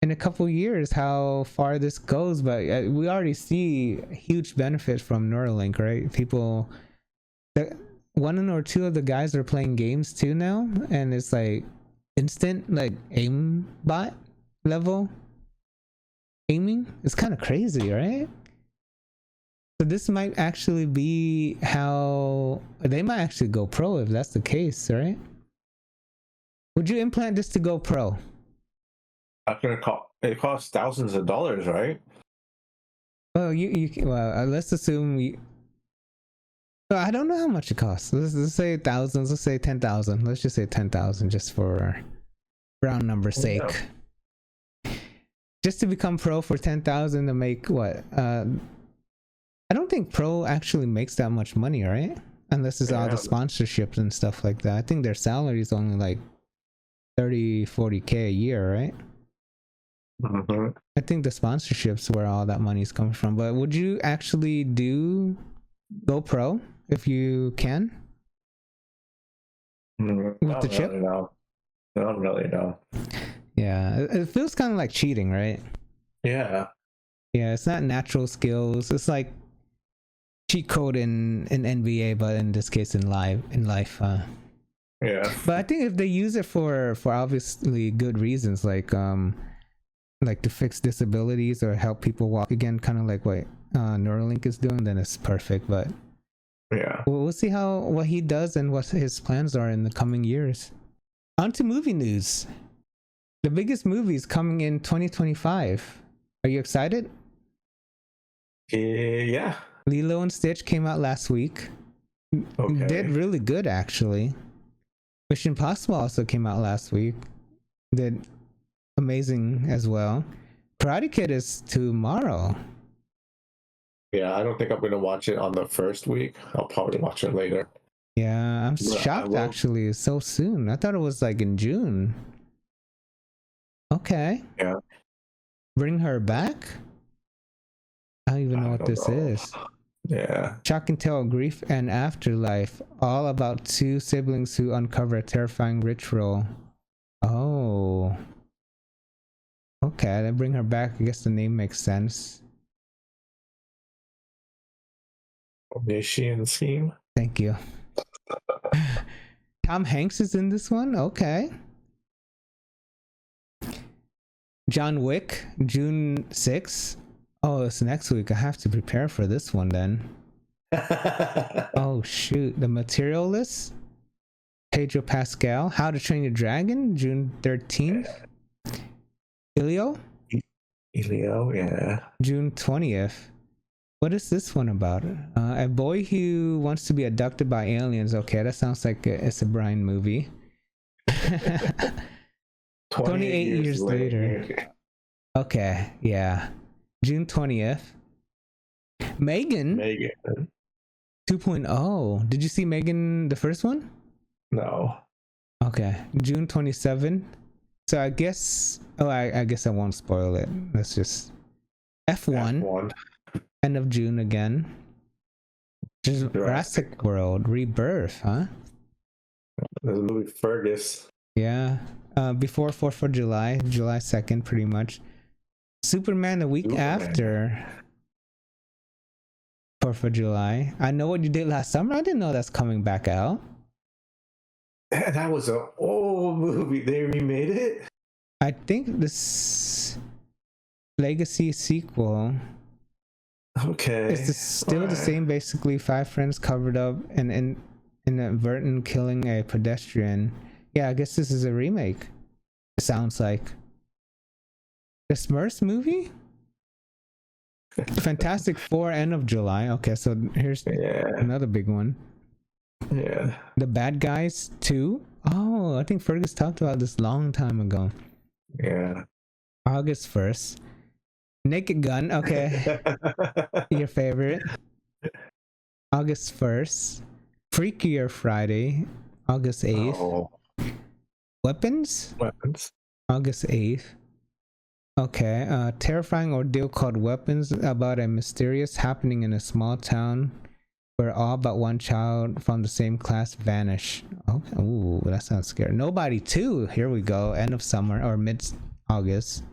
B: in a couple years how far this goes, but we already see huge benefit from Neuralink, right? People, one or two of the guys are playing games too now, and it's like instant like aim bot level aiming. It's kind of crazy, right? So this might actually be how they might actually go pro if that's the case, right? Would you implant this to go pro?
C: It costs thousands of dollars, right?
B: Well, let's assume well, I don't know how much it costs. Let's say thousands. Let's say 10,000. Let's just say 10,000, just for round number sake. Yeah. Just to become pro for 10,000 to make what? I don't think pro actually makes that much money, right? Unless it's all the sponsorships and stuff like that. I think their salary is only like 30-40K a year, right?
C: Mm-hmm.
B: I think the sponsorships where all that money is coming from. But would you actually go pro if you can?
C: With
B: the chip?
C: Really, no. Not really, no.
B: Yeah, it feels kind of like cheating, right?
C: Yeah.
B: Yeah, it's not natural skills. It's like cheat code in NBA, but in this case in life.
C: Yeah.
B: But I think if they use it for obviously good reasons, like to fix disabilities or help people walk again, kind of like what Neuralink is doing, then it's perfect. But
C: Yeah.
B: we'll see what he does and what his plans are in the coming years. On to movie news. The biggest movies coming in 2025. Are you excited?
C: Yeah.
B: Lilo and Stitch came out last week.
C: Okay.
B: Did really good, actually. Mission Impossible also came out last week. Did amazing as well. Karate Kid is tomorrow.
C: Yeah, I don't think I'm going to watch it on the first week. I'll probably watch it later.
B: Yeah, I'm shocked actually. So soon. I thought it was like in June. Okay.
C: Yeah.
B: Bring Her Back? I don't even know what this is.
C: Yeah.
B: Shock and Tell, Grief and Afterlife. All about two siblings who uncover a terrifying ritual. Oh. Okay, then Bring Her Back. I guess the name makes sense.
C: Omniscient scheme.
B: Thank you. Tom Hanks is in this one? Okay. John Wick, June 6th. Oh, it's next week. I have to prepare for this one then. Oh, shoot. The Materialist, Pedro Pascal. How to Train Your Dragon, June 13th. Ilio,
C: yeah.
B: June 20th. What is this one about? A boy who wants to be abducted by aliens. Okay, that sounds like it's a Brian movie. 28 years later. Okay, yeah. June 20th. Megan 2.0. Did you see Megan, the first one?
C: No.
B: Okay, June 27th. So I guess, I guess I won't spoil it. Let's just F1. End of June again. Jurassic World Rebirth, huh?
C: There's a movie Fergus.
B: Yeah. Before 4th of July, July 2nd, pretty much. Superman the week after 4th of July. I Know What You Did Last Summer. I didn't know that's coming back out.
C: That was an old movie. They remade it?
B: I think this Legacy sequel.
C: Okay.
B: It's still the same, basically. 5 friends covered up and inadvertent killing a pedestrian. Yeah, I guess this is a remake. It sounds like. The Smurfs movie? Fantastic Four, end of July. Okay, so here's another big one.
C: Yeah.
B: The Bad Guys 2. Oh, I think Fergus talked about this long time ago.
C: Yeah.
B: August 1st. Naked Gun. Okay. Your favorite. August 1st. Freakier Friday. August 8th.
C: Oh.
B: Weapons? August 8th. Okay, terrifying ordeal called Weapons, about a mysterious happening in a small town where all but one child from the same class vanish. Okay. Ooh, that sounds scary. Nobody 2. Here we go. End of summer or mid-August.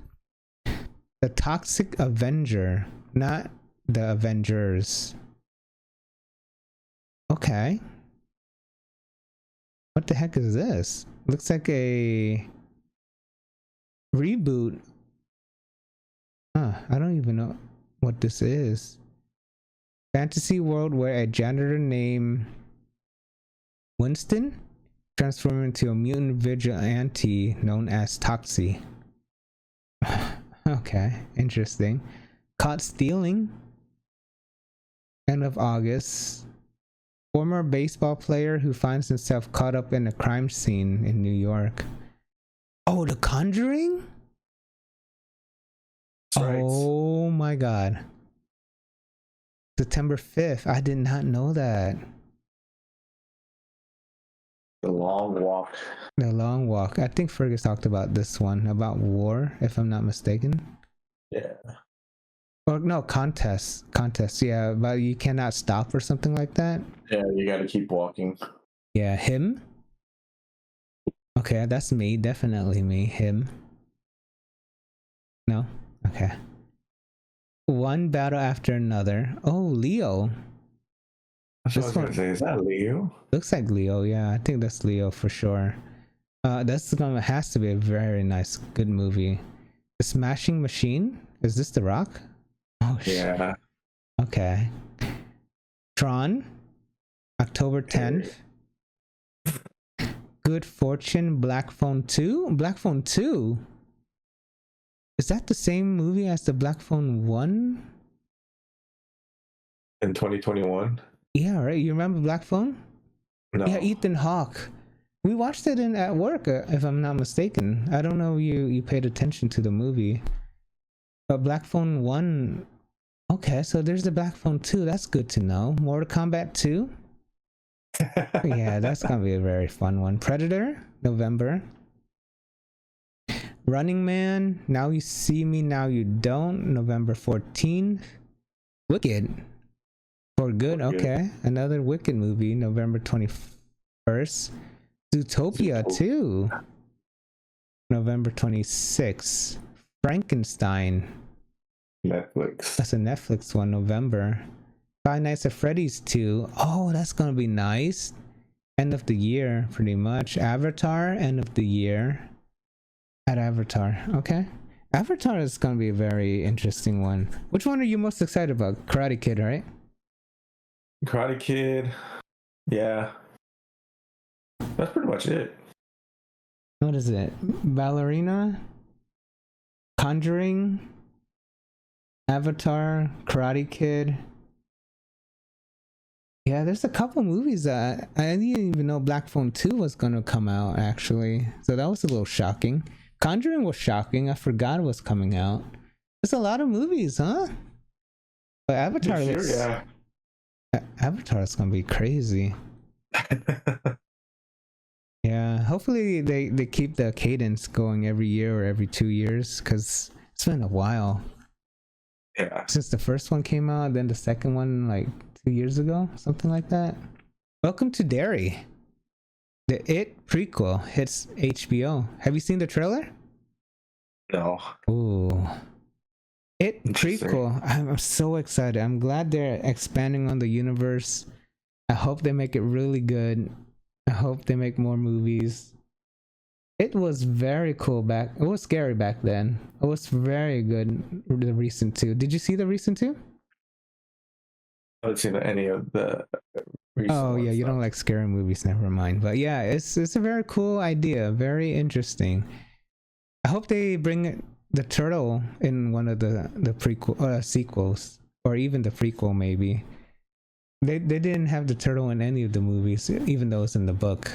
B: The Toxic Avenger, not the Avengers. Okay. What the heck is this? Looks like a reboot. I don't even know what this is. Fantasy world where a janitor named Winston transformed into a mutant vigilante known as Toxie. Okay, interesting. Caught stealing. End of August. Former baseball player who finds himself caught up in a crime scene in New York. Oh, The Conjuring?
C: Right.
B: Oh my god. September 5th. I did not know that.
C: The Long Walk.
B: The Long Walk. I think Fergus talked about this one, about war, if I'm not mistaken.
C: Yeah.
B: Or no, contest. Yeah, but you cannot stop or something like that.
C: Yeah, you gotta keep walking.
B: Yeah, him. Okay, that's me. Definitely me. Him. No? Okay. One battle after another. Oh, Leo.
C: That's what I was gonna say. Is that Leo?
B: Looks like Leo. Yeah, I think that's Leo for sure. That's gonna has to be a very nice, good movie. The Smashing Machine. Is this The Rock? Oh shit.
C: Yeah.
B: Okay. Tron. October 10th. Good Fortune. Black Phone 2. Black Phone 2. Is that the same movie as the Black Phone 1?
C: In 2021.
B: Yeah, right. You remember Black Phone?
C: No.
B: Yeah, Ethan Hawke. We watched it at work, if I'm not mistaken. I don't know if you paid attention to the movie. But Black Phone 1... Okay, so there's the Black Phone 2. That's good to know. Mortal Kombat 2? Yeah, that's gonna be a very fun one. Predator, November. Running Man, Now You See Me, Now You Don't, November 14th. Wicked. For Good, okay. Another Wicked movie, November 21st. Zootopia 2, November 26th. Frankenstein.
C: Netflix.
B: That's a Netflix one, November. Five Nights at Freddy's 2. Oh, that's gonna be nice. End of the year, pretty much. Avatar, end of the year. At Avatar, okay. Avatar is gonna be a very interesting one. Which one are you most excited about? Karate Kid, right?
C: Karate Kid. Yeah. That's pretty much it.
B: What is it? Ballerina? Conjuring? Avatar? Karate Kid? Yeah, there's a couple movies that I didn't even know Black Phone 2 was gonna come out, actually. So that was a little shocking. Conjuring was shocking. I forgot it was coming out. There's a lot of movies, huh? But Avatar looks...
C: Yeah.
B: Avatar is gonna be crazy. Yeah, hopefully they keep the cadence going every year or every 2 years, because it's been a while.
C: Yeah.
B: Since the first one came out, then the second one like 2 years ago, something like that. Welcome to Derry. The It prequel hits HBO. Have you seen the trailer?
C: No.
B: Ooh. It prequel. I'm so excited. I'm glad they're expanding on the universe. I hope they make it really good. I hope they make more movies. It was very cool back. It was scary back then. It was very good. The recent two. Did you see the recent two?
C: I haven't seen any of the recent
B: Oh yeah, you don't like scary movies. Never mind. But yeah, it's a very cool idea. Very interesting. I hope they bring the turtle in one of the prequel sequels, or even the prequel maybe. They didn't have the turtle in any of the movies, even though it's in the book.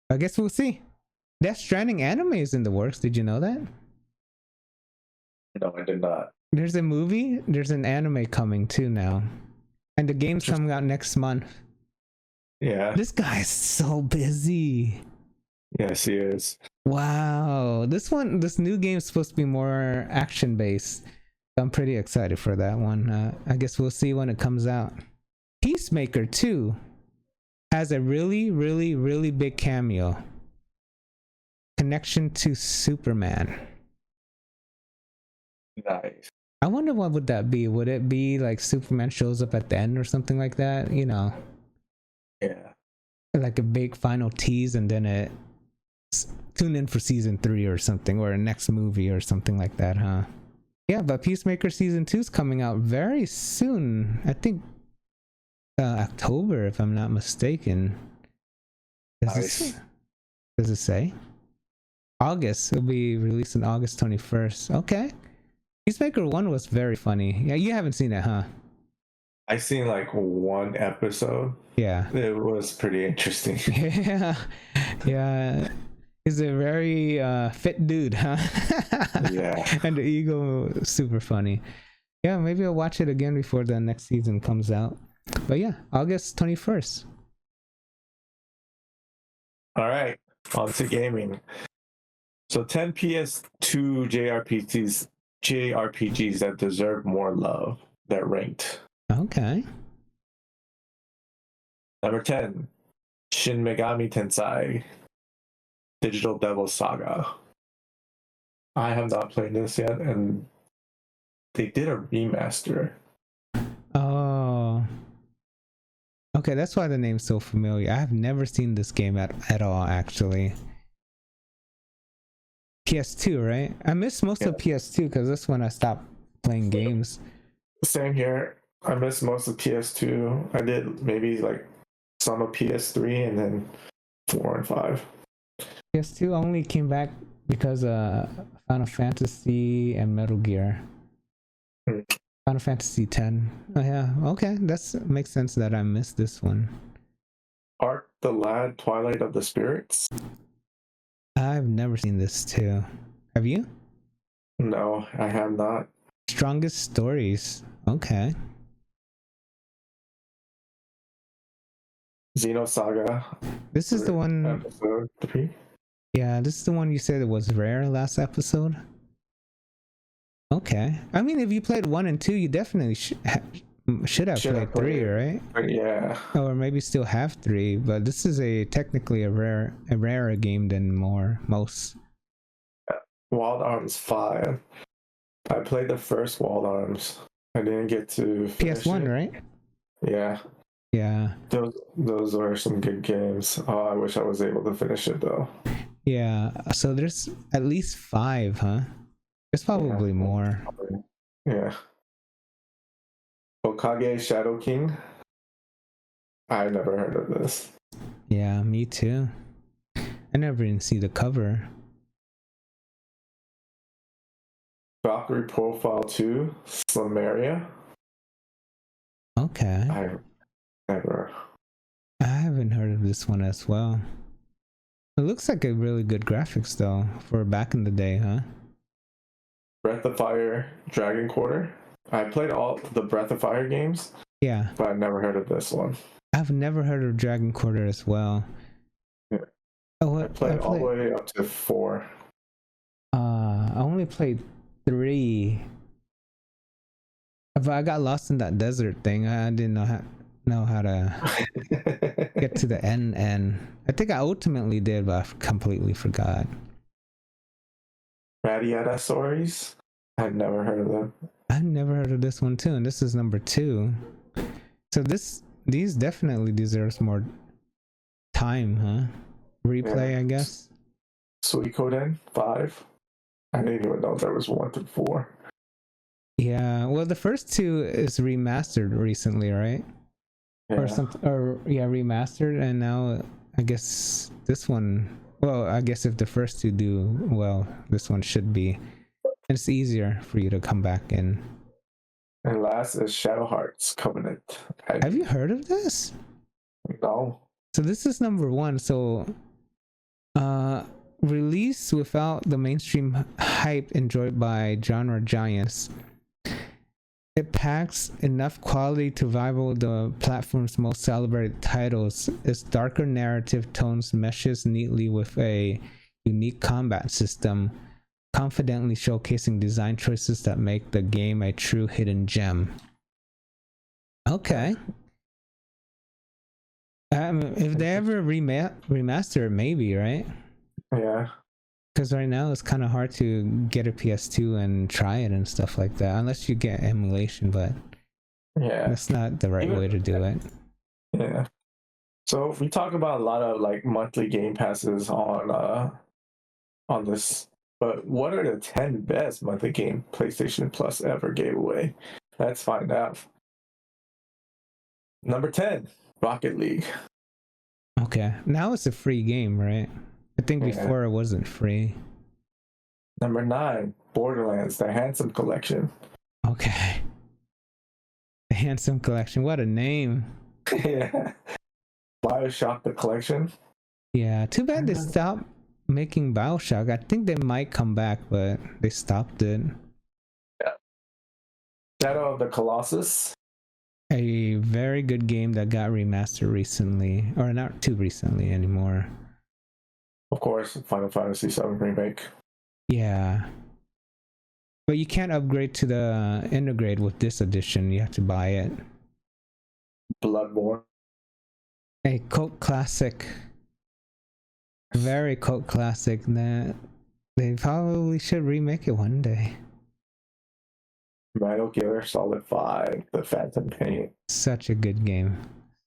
B: I guess we'll see. Death Stranding anime is in the works. Did you know that?
C: No, I did not.
B: There's a movie. There's an anime coming too now, and the game's coming out next month.
C: Yeah.
B: This guy's so busy.
C: Yes, he is.
B: Wow, this new game is supposed to be more action based. I'm pretty excited for that one. I guess we'll see when it comes out. Peacemaker 2 has a really, really, really big cameo. Connection to Superman.
C: Nice.
B: I wonder what would that be. Would it be like Superman shows up at the end or something like that? You know,
C: Yeah.
B: like a big final tease, and then tune in for season 3 or something, or a next movie or something like that, huh? Yeah, but Peacemaker season 2 is coming out very soon. I think October, if I'm not mistaken.
C: Nice.
B: Does it say? August. It'll be released on August 21st. Okay. Peacemaker 1 was very funny. Yeah, you haven't seen it, huh?
C: I seen like one episode.
B: Yeah.
C: It was pretty interesting.
B: Yeah. Yeah. He's a very fit dude, huh?
C: Yeah.
B: And the ego, super funny. Yeah, maybe I'll watch it again before the next season comes out. But yeah, August 21st.
C: All right. On to gaming. So 10 PS2 JRPGs that deserve more love that ranked.
B: Okay.
C: Number 10, Shin Megami Tensei. Digital Devil Saga. I have not played this yet, and they did a remaster.
B: Oh. Okay, that's why the name's so familiar. I have never seen this game at all, actually. PS2, right? I missed most of PS2 because that's when I stopped playing games.
C: Same here. I missed most of PS2. I did maybe like some of PS3 and then 4 and 5.
B: PS2 only came back because Final Fantasy and Metal Gear. Final Fantasy X. Oh yeah, okay, that's makes sense that I missed this one.
C: Ark the Lad Twilight of the Spirits.
B: I've never seen this too. Have you?
C: No, I have not.
B: Strongest Stories. Okay.
C: Xenosaga.
B: This is the one.
C: Episode 3.
B: Yeah, this is the one you said it was rare last episode. Okay. I mean, if you played 1 and 2, you definitely should have played 3, right?
C: Yeah.
B: Or maybe still have 3, but this is technically a rarer game than most.
C: Wild Arms 5. I played the first Wild Arms. I didn't get to finish
B: PS1,
C: it.
B: right?
C: Yeah.
B: Yeah.
C: Those were some good games. Oh, I wish I was able to finish it though.
B: Yeah. So there's at least 5, huh? There's probably more.
C: Yeah. Okage Shadow King. I never heard of this.
B: Yeah, me too. I never even see the cover.
C: Valkyrie Profile 2, Slumeria.
B: Okay.
C: I
B: haven't heard of this one as well. It looks like a really good graphics though for back in the day, huh?
C: Breath of Fire Dragon Quarter. I played all the Breath of Fire games.
B: Yeah.
C: But I've never heard of this one.
B: I've never heard of Dragon Quarter as well.
C: Yeah. I played all the way up to 4.
B: I only played 3. But I got lost in that desert thing. I didn't know how to get to the end. I think I ultimately did, but I completely forgot.
C: Radiata Stories. I've never heard of them.
B: I've never heard of this one too, and this is number 2. So these definitely deserves more time, huh? Replay, yeah. I guess.
C: Suikoden 5. I didn't even know there was 1 through 4.
B: Yeah, well, the first 2 is remastered recently, right?
C: Yeah.
B: Remastered, and now I guess this one. Well, I guess if the first 2 do well, this one should be. And it's easier for you to come back in.
C: And last is Shadow Hearts Covenant.
B: Have you heard of this?
C: No.
B: So this is number 1. So, released without the mainstream hype enjoyed by genre giants. It packs enough quality to rival the platform's most celebrated titles. Its darker narrative tones meshes neatly with a unique combat system, confidently showcasing design choices that make the game a true hidden gem. Okay. If they ever remaster it, maybe, right?
C: Yeah.
B: Because right now it's kind of hard to get a PS2 and try it and stuff like that, unless you get emulation, but
C: yeah,
B: that's not the right way to do it.
C: Yeah. So we talk about a lot of like monthly game passes on this, but what are the 10 best monthly game PlayStation Plus ever gave away? Let's find out. Number 10, Rocket League.
B: Okay, now it's a free game, right? I think before it wasn't free.
C: Number 9, Borderlands, the Handsome Collection.
B: Okay. The Handsome Collection, what a name.
C: Yeah. BioShock, the Collection.
B: Yeah, too bad they stopped making BioShock. I think they might come back, but they stopped it.
C: Yeah. Shadow of the Colossus.
B: A very good game that got remastered recently, or not too recently anymore.
C: Of course, Final Fantasy VII Remake.
B: Yeah. But you can't upgrade to the integrate with this edition. You have to buy it.
C: Bloodborne.
B: A cult classic. Very cult classic that they probably should remake it one day.
C: Metal Gear Solid 5, The Phantom Pain.
B: Such a good game.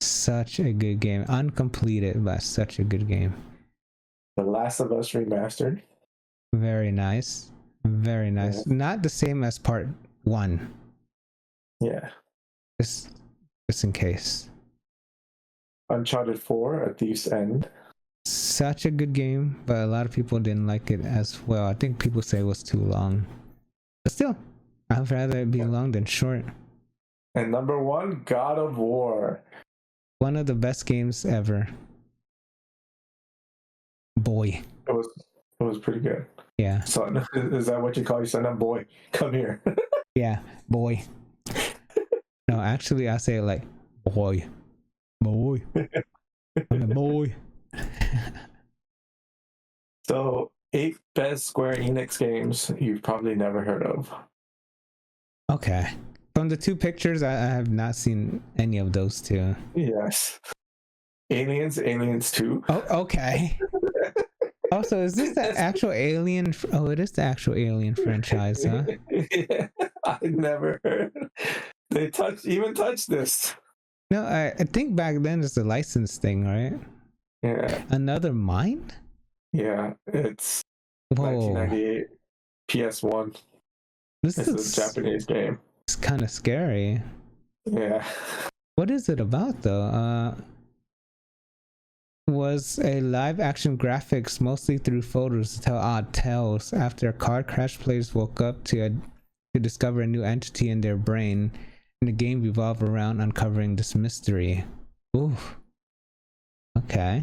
B: Such a good game. Uncompleted, but such a good game.
C: The Last of Us Remastered.
B: Very nice. Very nice.
C: Yeah.
B: Not the same as part 1.
C: Yeah.
B: Just in case.
C: Uncharted 4, A Thief's End.
B: Such a good game, but a lot of people didn't like it as well. I think people say it was too long. But still, I'd rather it be long than short.
C: And number 1, God of War.
B: One of the best games ever. Boy.
C: It was pretty good.
B: Yeah.
C: Son, is that what you call your son? Boy, come here.
B: Yeah, boy. No, actually, I say it like boy. Boy. I'm a boy.
C: So, 8 best Square Enix games you've probably never heard of.
B: Okay. From the 2 pictures, I have not seen any of those 2.
C: Yes. Aliens 2.
B: Oh, okay. Also, is this the actual Alien? Oh, it is the actual Alien franchise, huh?
C: Yeah, I never heard. They even touched this.
B: No, I think back then it's a license thing, right?
C: Yeah.
B: Another Mind?
C: Yeah, it's
B: Whoa.
C: 1998 PS1.
B: This
C: It's
B: is
C: a Japanese game.
B: It's kind of scary.
C: Yeah.
B: What is it about though? Was a live action graphics mostly through photos to tell odd tales. After a car crash, players woke up to discover a new entity in their brain, and the game revolved around uncovering this mystery. Ooh. Okay.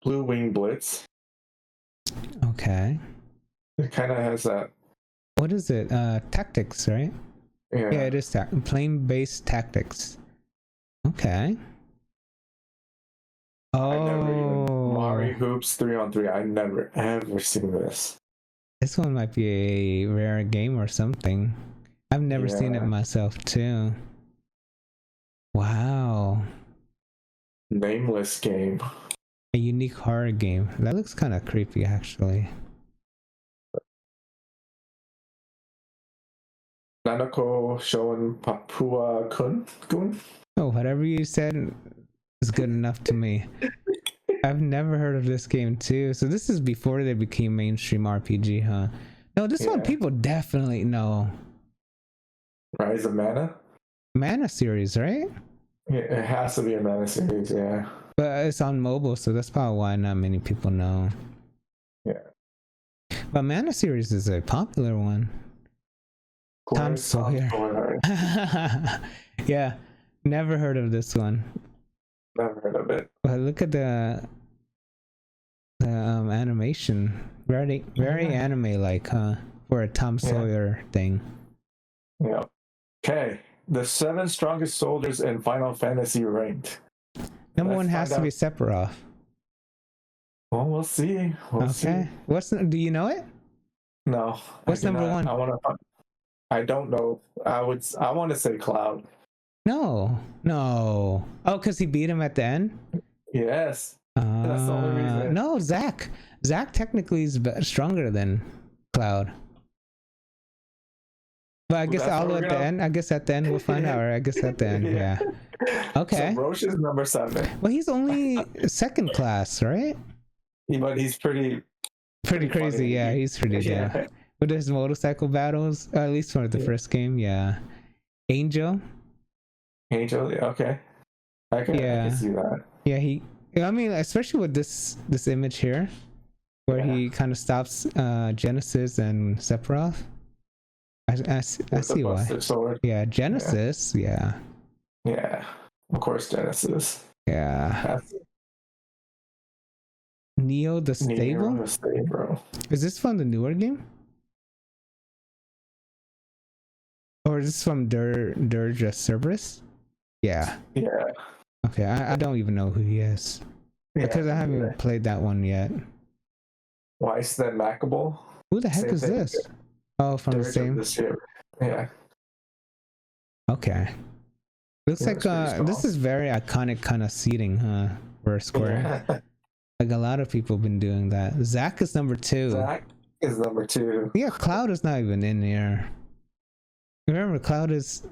C: Blue Wing Blitz.
B: Okay.
C: It kind of has that.
B: What is it? Tactics, right?
C: Yeah.
B: Yeah, it is plane-based tactics. Okay.
C: I never even.
B: Oh,
C: Mario Hoops 3-on-3. I never ever seen this.
B: this one might be a rare game or something. I've never seen it
C: Yeah.
B: myself too. Wow.
C: Nameless game.
B: A unique horror game. That looks kind of creepy actually.
C: Nanako Shoen Papua Gun?
B: Oh, whatever you said is good enough to me. I've never heard of this game too. So this is before they became mainstream RPG, huh? No, this one
C: Yeah.
B: people definitely know.
C: Rise of Mana?
B: Mana series, right?
C: Yeah, it has to be a Mana series, yeah.
B: But it's on mobile, so that's probably why not many people know.
C: Yeah.
B: But Mana series is a popular one. Tom Sawyer. Yeah, never heard of this one.
C: Never heard of it.
B: But look at the animation. Very anime like, huh? For a Tom Sawyer thing.
C: Yeah. Okay. The 7 strongest soldiers in Final Fantasy ranked.
B: Number
C: Let's
B: one has
C: find
B: to be
C: out.
B: Sephiroth.
C: Well, we'll see. We'll see.
B: Okay. Do you know it?
C: No.
B: What's
C: I do
B: number
C: not.
B: one?
C: I don't know. I want to say Cloud.
B: No. Oh, because he beat him at the end?
C: Yes. That's the only reason.
B: No, Zack. Zack technically is stronger than Cloud. But I guess
C: That's
B: I'll
C: what we're
B: at the
C: gonna-
B: end. I guess at the end we'll find out. Or I guess at the end, yeah. Okay.
C: So Roche is number 7.
B: Well, he's only second class, right?
C: Yeah, but he's pretty
B: Pretty
C: funny.
B: crazy, yeah. He's pretty
C: Yeah.
B: good. With his motorcycle battles, at least for the first game, yeah. Angel,
C: Angel. Yeah, okay. I can see that.
B: yeah. I mean, especially with this image here, where he kind of stops Genesis and Sephiroth. I see why.
C: Busted sword.
B: Yeah, Genesis. Yeah.
C: Yeah. Of course, Genesis.
B: Yeah. Neo the Stable?
C: Neo the Stable.
B: Is this from the newer game? Or is this from Dirge Cerberus? Yeah.
C: Yeah.
B: Okay, I don't even know who he is. Because I haven't played that one yet.
C: Weiss then Mackable.
B: Who the heck
C: Same
B: is
C: thing.
B: this? Oh, from the
C: Dirge of
B: same.
C: the Ship. Yeah.
B: Okay. Looks
C: Yeah,
B: like
C: it's pretty
B: this
C: small.
B: is very iconic kind of seating, huh? For Square.
C: Yeah.
B: Like a lot of people have been doing that. Zach is number 2.
C: Zach is number 2.
B: Yeah, Cloud is not even in here. Remember, Cloud is.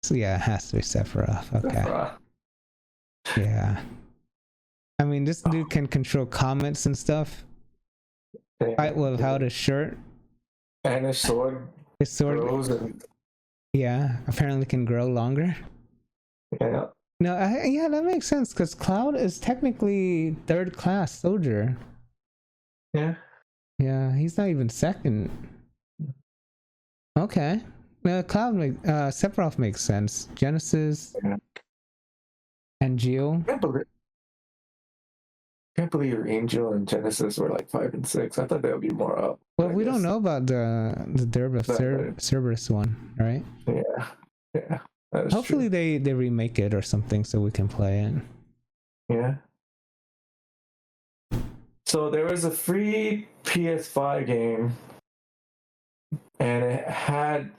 B: So yeah, it has to be Sephiroth. Okay.
C: Sephiroth.
B: Yeah. I mean, this dude can control comments and stuff. Fight without his shirt.
C: And his sword.
B: His sword
C: grows and...
B: Yeah, apparently can grow longer.
C: Yeah.
B: No, yeah, that makes sense because Cloud is technically 3rd class soldier.
C: Yeah.
B: Yeah, he's not even 2nd. Okay. Sephiroth makes sense. Genesis and Geo.
C: Can't believe Angel and Genesis were like 5 and 6. I thought they would be more up.
B: Well, we don't know about the Cerberus one, right?
C: Yeah.
B: Hopefully they remake it or something so we can play it.
C: Yeah. So there was a free PS5 game, and it had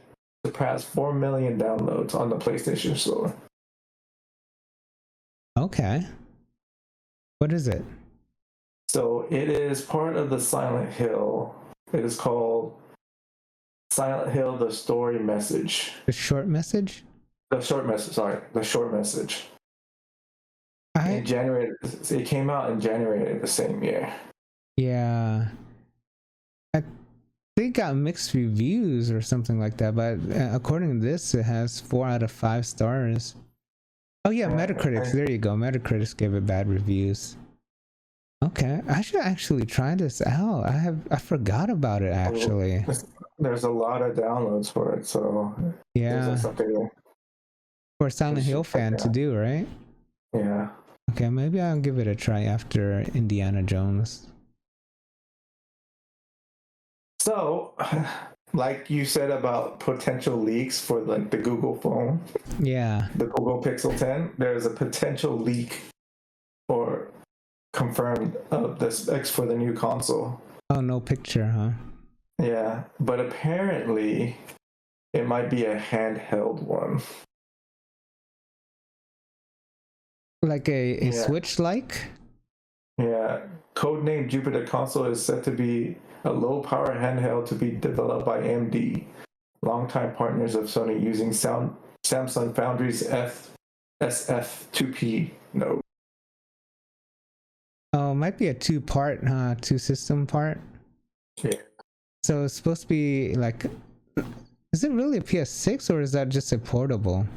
C: surpassed 4 million downloads on the PlayStation Store.
B: Okay. What is it?
C: So it is part of the Silent Hill. It is called Silent Hill: The Story Message.
B: The short message?
C: The short message. It came out in January of the same year.
B: Yeah. They got mixed reviews or something like that, but according to this, it has 4 out of 5 stars. Oh yeah, Metacritic. There you go. Metacritic gave it bad reviews. Okay, I should actually try this out. I forgot about it actually.
C: There's a lot of downloads for it, so
B: yeah,
C: something
B: for a Silent Hill fan to do, right?
C: Yeah.
B: Okay, maybe I'll give it a try after Indiana Jones.
C: So, like you said about potential leaks for like the Google phone,
B: yeah,
C: the Google Pixel 10, there's a potential leak or confirmed of the specs for the new console.
B: Oh, no picture, huh?
C: Yeah, but apparently it might be a handheld one.
B: Like a Switch-like?
C: Yeah, codenamed Jupiter console is said to be a low-power handheld to be developed by AMD, longtime partners of Sony, using Samsung Foundry's SF2P node.
B: Oh, it might be a 2-part, huh? 2-system part?
C: Yeah.
B: So it's supposed to be like... Is it really a PS6 or is that just a portable?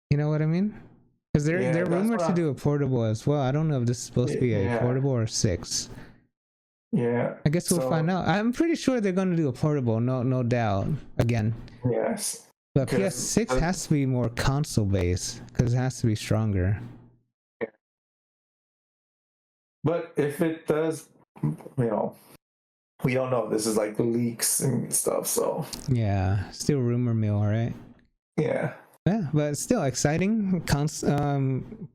B: You know what I mean? Because they're rumored to do a portable as well. I don't know if this is supposed to be a portable or 6.
C: Yeah.
B: I guess we'll find out. I'm pretty sure they're going to do a portable, no doubt. Again.
C: Yes.
B: But PS6 has to be more console based because it has to be stronger.
C: But if it does, we don't know. This is like leaks and stuff, so.
B: Yeah, still rumor mill, right?
C: Yeah.
B: Yeah, but still exciting.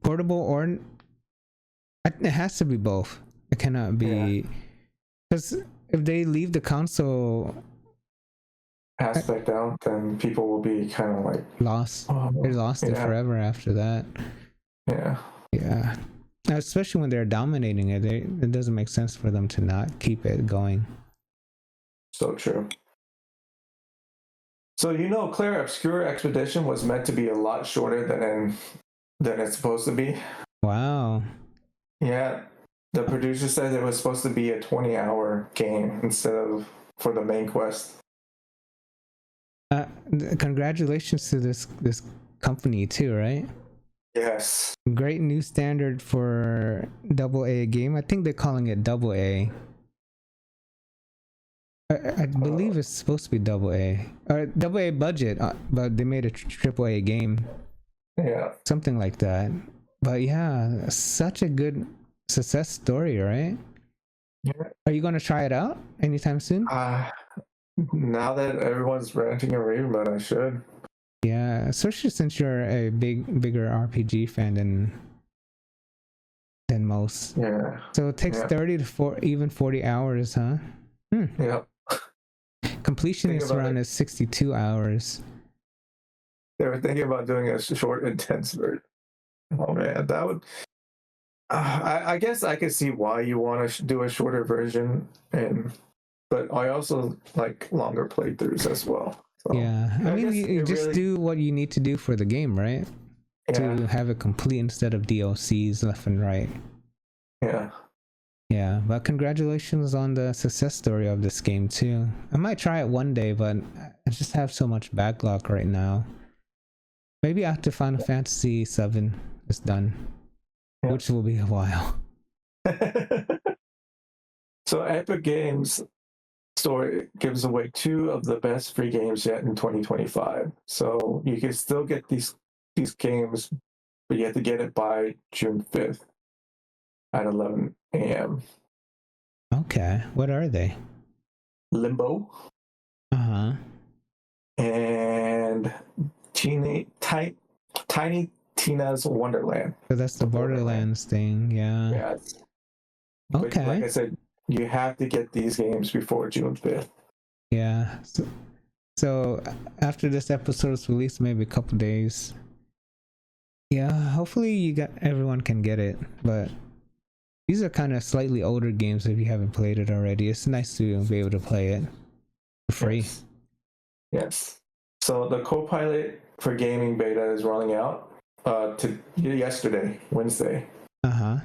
B: Portable or it has to be both. It cannot be because if they leave the console
C: aspect out, then people will be kind of like
B: lost. They lost it forever after that.
C: Yeah.
B: Yeah. Especially when they're dominating it, it doesn't make sense for them to not keep it going.
C: So true. So Cclair Obscur Expedition was meant to be a lot shorter than it's supposed to be.
B: Wow.
C: Yeah, the producer said it was supposed to be a 20-hour game instead of for the main quest.
B: Congratulations to this company too, right?
C: Yes.
B: Great new standard for AA game. I think they're calling it AA. I believe it's supposed to be AA. Or AA budget, but they made a AAA game.
C: Yeah.
B: Something like that. But yeah, such a good success story, right?
C: Yeah.
B: Are you going to try it out anytime soon?
C: Now that everyone's ranting and raving about it, I should.
B: Yeah, especially since you're a bigger RPG fan than most.
C: Yeah.
B: So it takes 30 to even 40 hours, huh?
C: Yeah.
B: Completionist run is 62 hours.
C: They were thinking about doing a short, intense version. Oh man, that would I guess I could see why you want to do a shorter version, but I also like longer playthroughs as well. So,
B: Yeah, I mean,
C: guess
B: you
C: it
B: just
C: really,
B: do what you need to do for the game, right?
C: yeah,
B: To have it complete instead of DLCs left and right.
C: yeah.
B: Yeah, but congratulations on the success story of this game too. I might try it one day, but I just have so much backlog right now. Maybe after Final Fantasy VII is done,
C: Yeah.
B: which will be a while.
C: So Epic Games Store gives away 2 of the best free games yet in 2025. So you can still get these games, but you have to get it by June 5th at 11 a.m.
B: Okay, what are they?
C: Limbo
B: Uh-huh.
C: and Tiny Tina's Wonderland.
B: So that's the Borderlands thing, yeah.
C: Yeah. But
B: Okay.
C: like I said, you have to get these games before June 5th.
B: Yeah. So after this episode's released, maybe a couple days. Yeah, hopefully everyone can get it. But these are kind of slightly older games if you haven't played it already. It's nice to be able to play it for free.
C: Yes. So the Copilot for gaming beta is rolling out yesterday, Wednesday.
B: Uh-huh.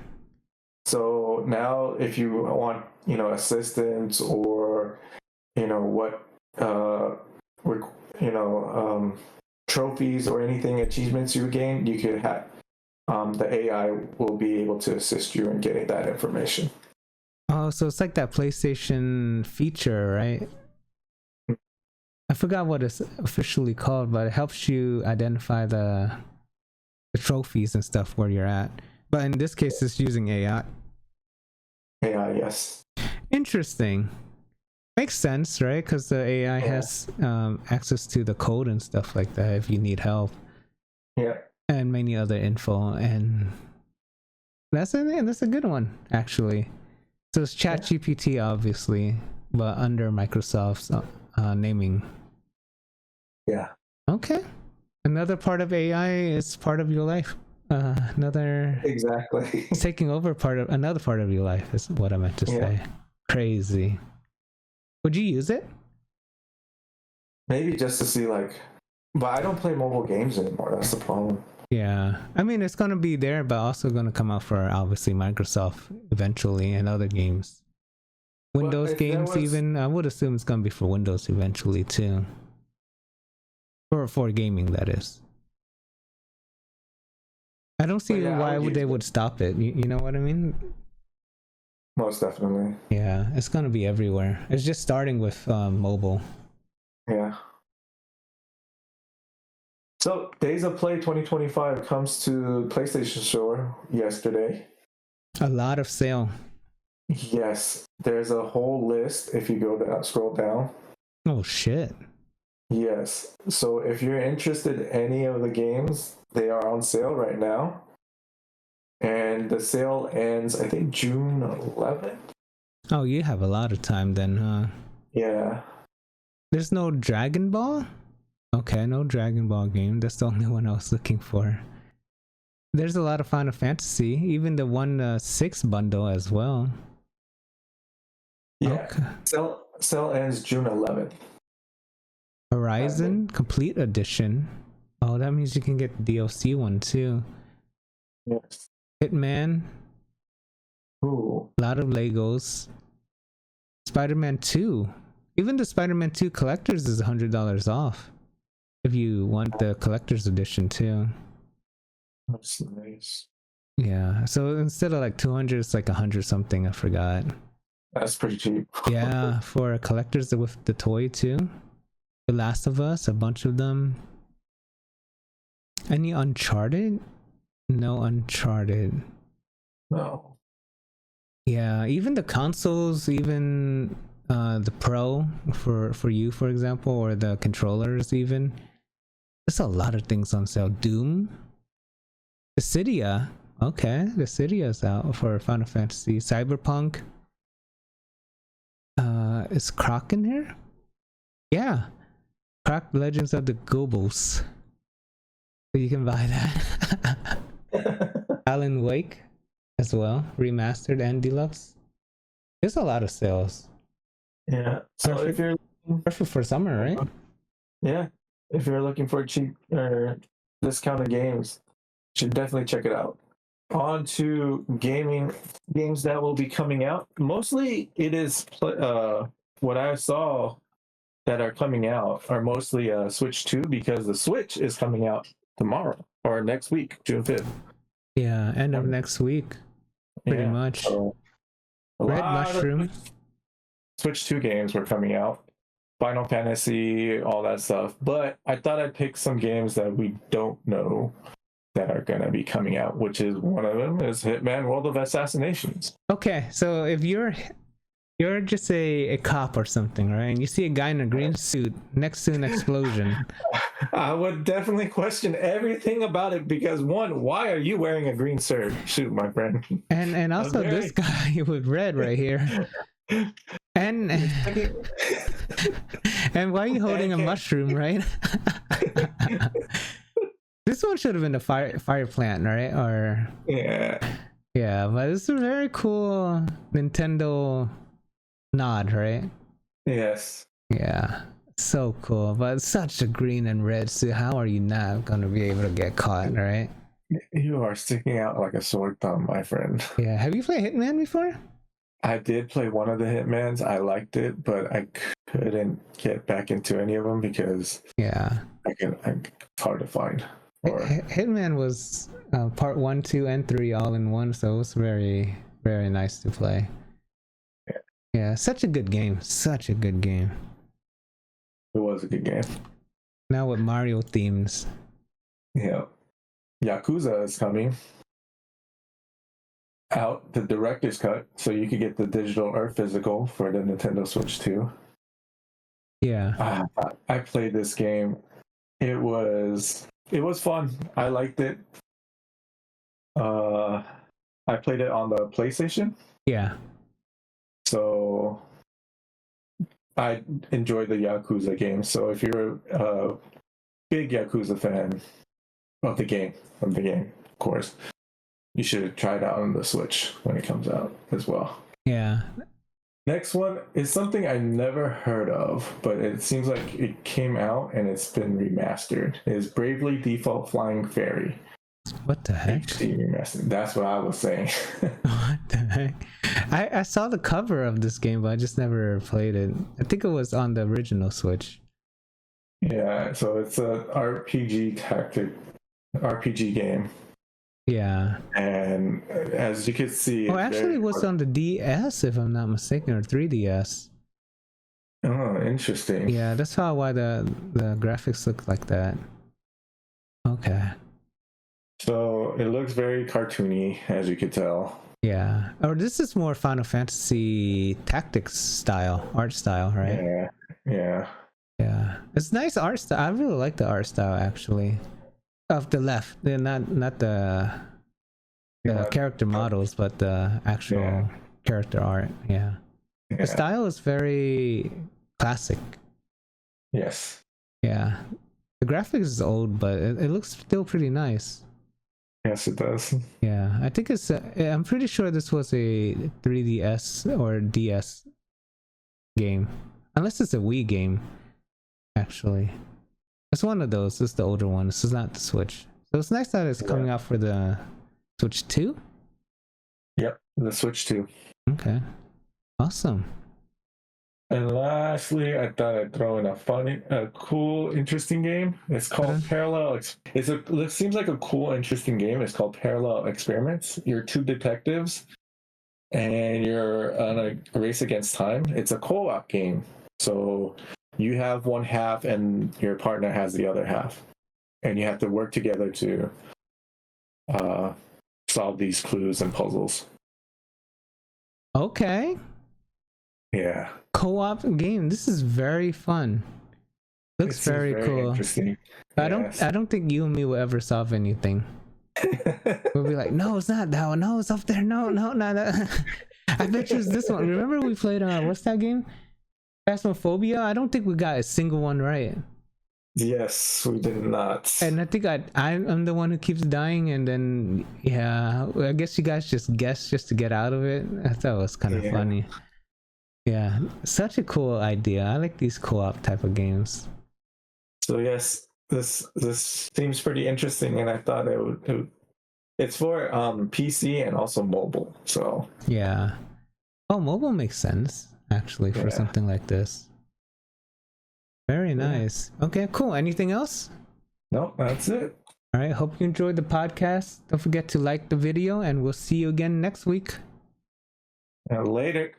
C: So now if you want, assistance or, trophies or anything, achievements you gain, you could have, the AI will be able to assist you in getting that information.
B: Oh, so it's like that PlayStation feature, right? I forgot what it's officially called, but it helps you identify the trophies and stuff where you're at. But in this case, it's using AI.
C: AI, yes.
B: Interesting. Makes sense, right? Because the AI has access to the code and stuff like that if you need help.
C: Yeah.
B: And many other info, and that's a good one actually. So it's ChatGPT, obviously, but under Microsoft's naming.
C: Yeah.
B: Okay. Another part of AI is part of your life.
C: Exactly.
B: It's taking over another part of your life is what I meant to say. Crazy. Would you use it?
C: Maybe just to see, but I don't play mobile games anymore. That's the problem.
B: Yeah, I mean, it's gonna be there, but also gonna come out for obviously Microsoft eventually and other games. Windows games, even I would assume it's gonna be for Windows eventually too. For gaming, that is. I don't see why they would stop it. You know what I mean?
C: Most definitely.
B: Yeah, it's gonna be everywhere. It's just starting with mobile.
C: Yeah. So, Days of Play 2025 comes to PlayStation Store yesterday.
B: A lot of sale.
C: Yes, there's a whole list if you go down, scroll down.
B: Oh shit.
C: Yes. So if you're interested in any of the games, they are on sale right now. And the sale ends, I think, June 11th.
B: Oh, you have a lot of time then, huh?
C: Yeah.
B: There's no Dragon Ball? Okay, no Dragon Ball game. That's the only one I was looking for. There's a lot of Final Fantasy, even the 1-6 bundle as well.
C: Yeah. Okay. Sale ends June 11th.
B: Horizon Complete Edition. Oh, that means you can get the DLC one too.
C: Yes.
B: Hitman.
C: Ooh.
B: A lot of Legos. Spider-Man 2. Even the Spider-Man 2 collectors is $100 off. If you want the collector's edition too.
C: That's nice.
B: Yeah, so instead of 200, it's 100 something, I forgot.
C: That's pretty cheap.
B: Yeah, for collectors with the toy too. The Last of Us, a bunch of them. Any Uncharted? No Uncharted.
C: No.
B: Yeah, even the consoles, even the Pro for you, for example, or the controllers even. There's a lot of things on sale. Doom. Dissidia. Okay, Dissidia's out for Final Fantasy. Cyberpunk. Is Croc in here? Yeah. Croc Legends of the Goebbels. So you can buy that. Alan Wake. as well, remastered and deluxe. There's a lot of sales.
C: Yeah. So
B: Perfect.
C: if you're
B: Perfect for summer, right?
C: yeah, if you're looking for cheap or discounted games, you should definitely check it out. On to gaming games that will be coming out. Mostly it is what I saw that are coming out are mostly Switch 2 because the Switch is coming out tomorrow or next week, June 5th.
B: Yeah, end of next week, pretty much.
C: So
B: Red Mushroom.
C: Switch 2 games were coming out. Final Fantasy, all that stuff. But I thought I'd pick some games that we don't know that are going to be coming out, which is one of them is Hitman World of Assassinations.
B: Okay, so if you're just a cop or something, right? And you see a guy in a green suit next to an explosion.
C: I would definitely question everything about it because one, why are you wearing a green suit, my friend?
B: And also this guy with red right here. And and why are you holding a mushroom, right? This one should have been a fire plant, right? Or yeah, but it's a very cool Nintendo nod, right?
C: Yes.
B: Yeah, so cool. But such a green and red suit. How are you not gonna be able to get caught, right?
C: You are sticking out like a sore thumb, my friend.
B: Yeah. Have you played Hitman before?
C: I did play one of the Hitmans. I liked it, but I couldn't get back into any of them because
B: yeah,
C: it's hard to find.
B: Hitman was part 1, 2, and 3 all in one, so it was very, very nice to play. Yeah, such a good game. Such a good game.
C: It was a good game.
B: Now with Mario themes.
C: Yeah. Yakuza is coming out, the director's cut, so you could get the digital or physical for the Nintendo Switch 2.
B: Yeah.
C: I played this game. It was fun. I liked it. I played it on the PlayStation.
B: Yeah.
C: So I enjoyed the Yakuza game. So if you're a big Yakuza fan of the game, of course, you should try it out on the Switch when it comes out as well.
B: Yeah.
C: Next one is something I never heard of, but it seems like it came out and it's been remastered. Is Bravely Default Flying Fairy.
B: What the heck?
C: HD remastered. That's what I was saying.
B: What the heck? I saw the cover of this game, but I just never played it. I think it was on the original Switch.
C: Yeah, so it's a RPG game.
B: Yeah.
C: And as you can see...
B: Oh, actually it was on the DS, if I'm not mistaken, or 3DS.
C: Oh, interesting.
B: Yeah, that's why the graphics look like that. Okay.
C: So it looks very cartoony, as you could tell.
B: Yeah. Or this is more Final Fantasy Tactics style, art style, right?
C: Yeah.
B: Yeah. It's nice art style. I really like the art style, actually. Of the left, not the character models, but the actual character art. Yeah. The style is very classic.
C: Yes.
B: Yeah. The graphics is old, but it looks still pretty nice.
C: Yes, it does.
B: Yeah, I think it's. I'm pretty sure this was a 3DS or DS game, unless it's a Wii game. Actually. It's one of those. It's the older one. This is not the Switch. So it's nice that it's coming out for the Switch 2?
C: Yep, the Switch 2.
B: Okay. Awesome.
C: And lastly, I thought I'd throw in a cool, interesting game. It's called Parallel. It seems like a cool, interesting game. It's called Parallel Experiments. You're two detectives, and you're on a race against time. It's a co-op game. So you have one half and your partner has the other half. And you have to work together to solve these clues and puzzles.
B: Okay.
C: Yeah.
B: Co-op game. This is very fun. Looks very cool.
C: Interesting.
B: I don't think you and me will ever solve anything. We'll be like, no, it's not that one. No, it's up there. No, not that. I bet you it's this one. Remember we played what's that game? Phasmophobia? I don't think we got a single one right.
C: Yes, we did not.
B: And I think I'm the one who keeps dying, and then I guess you guys just guess just to get out of it. I thought it was kind of funny. Yeah, such a cool idea. I like these co-op type of games.
C: So yes, this seems pretty interesting, and I thought it's for PC and also mobile. So
B: yeah. Oh, mobile makes sense actually for something like this. Very nice. Okay, cool. Anything else?
C: Nope, that's it.
B: All right. Hope you enjoyed the podcast. Don't forget to like the video, and we'll see you again next week.
C: Later.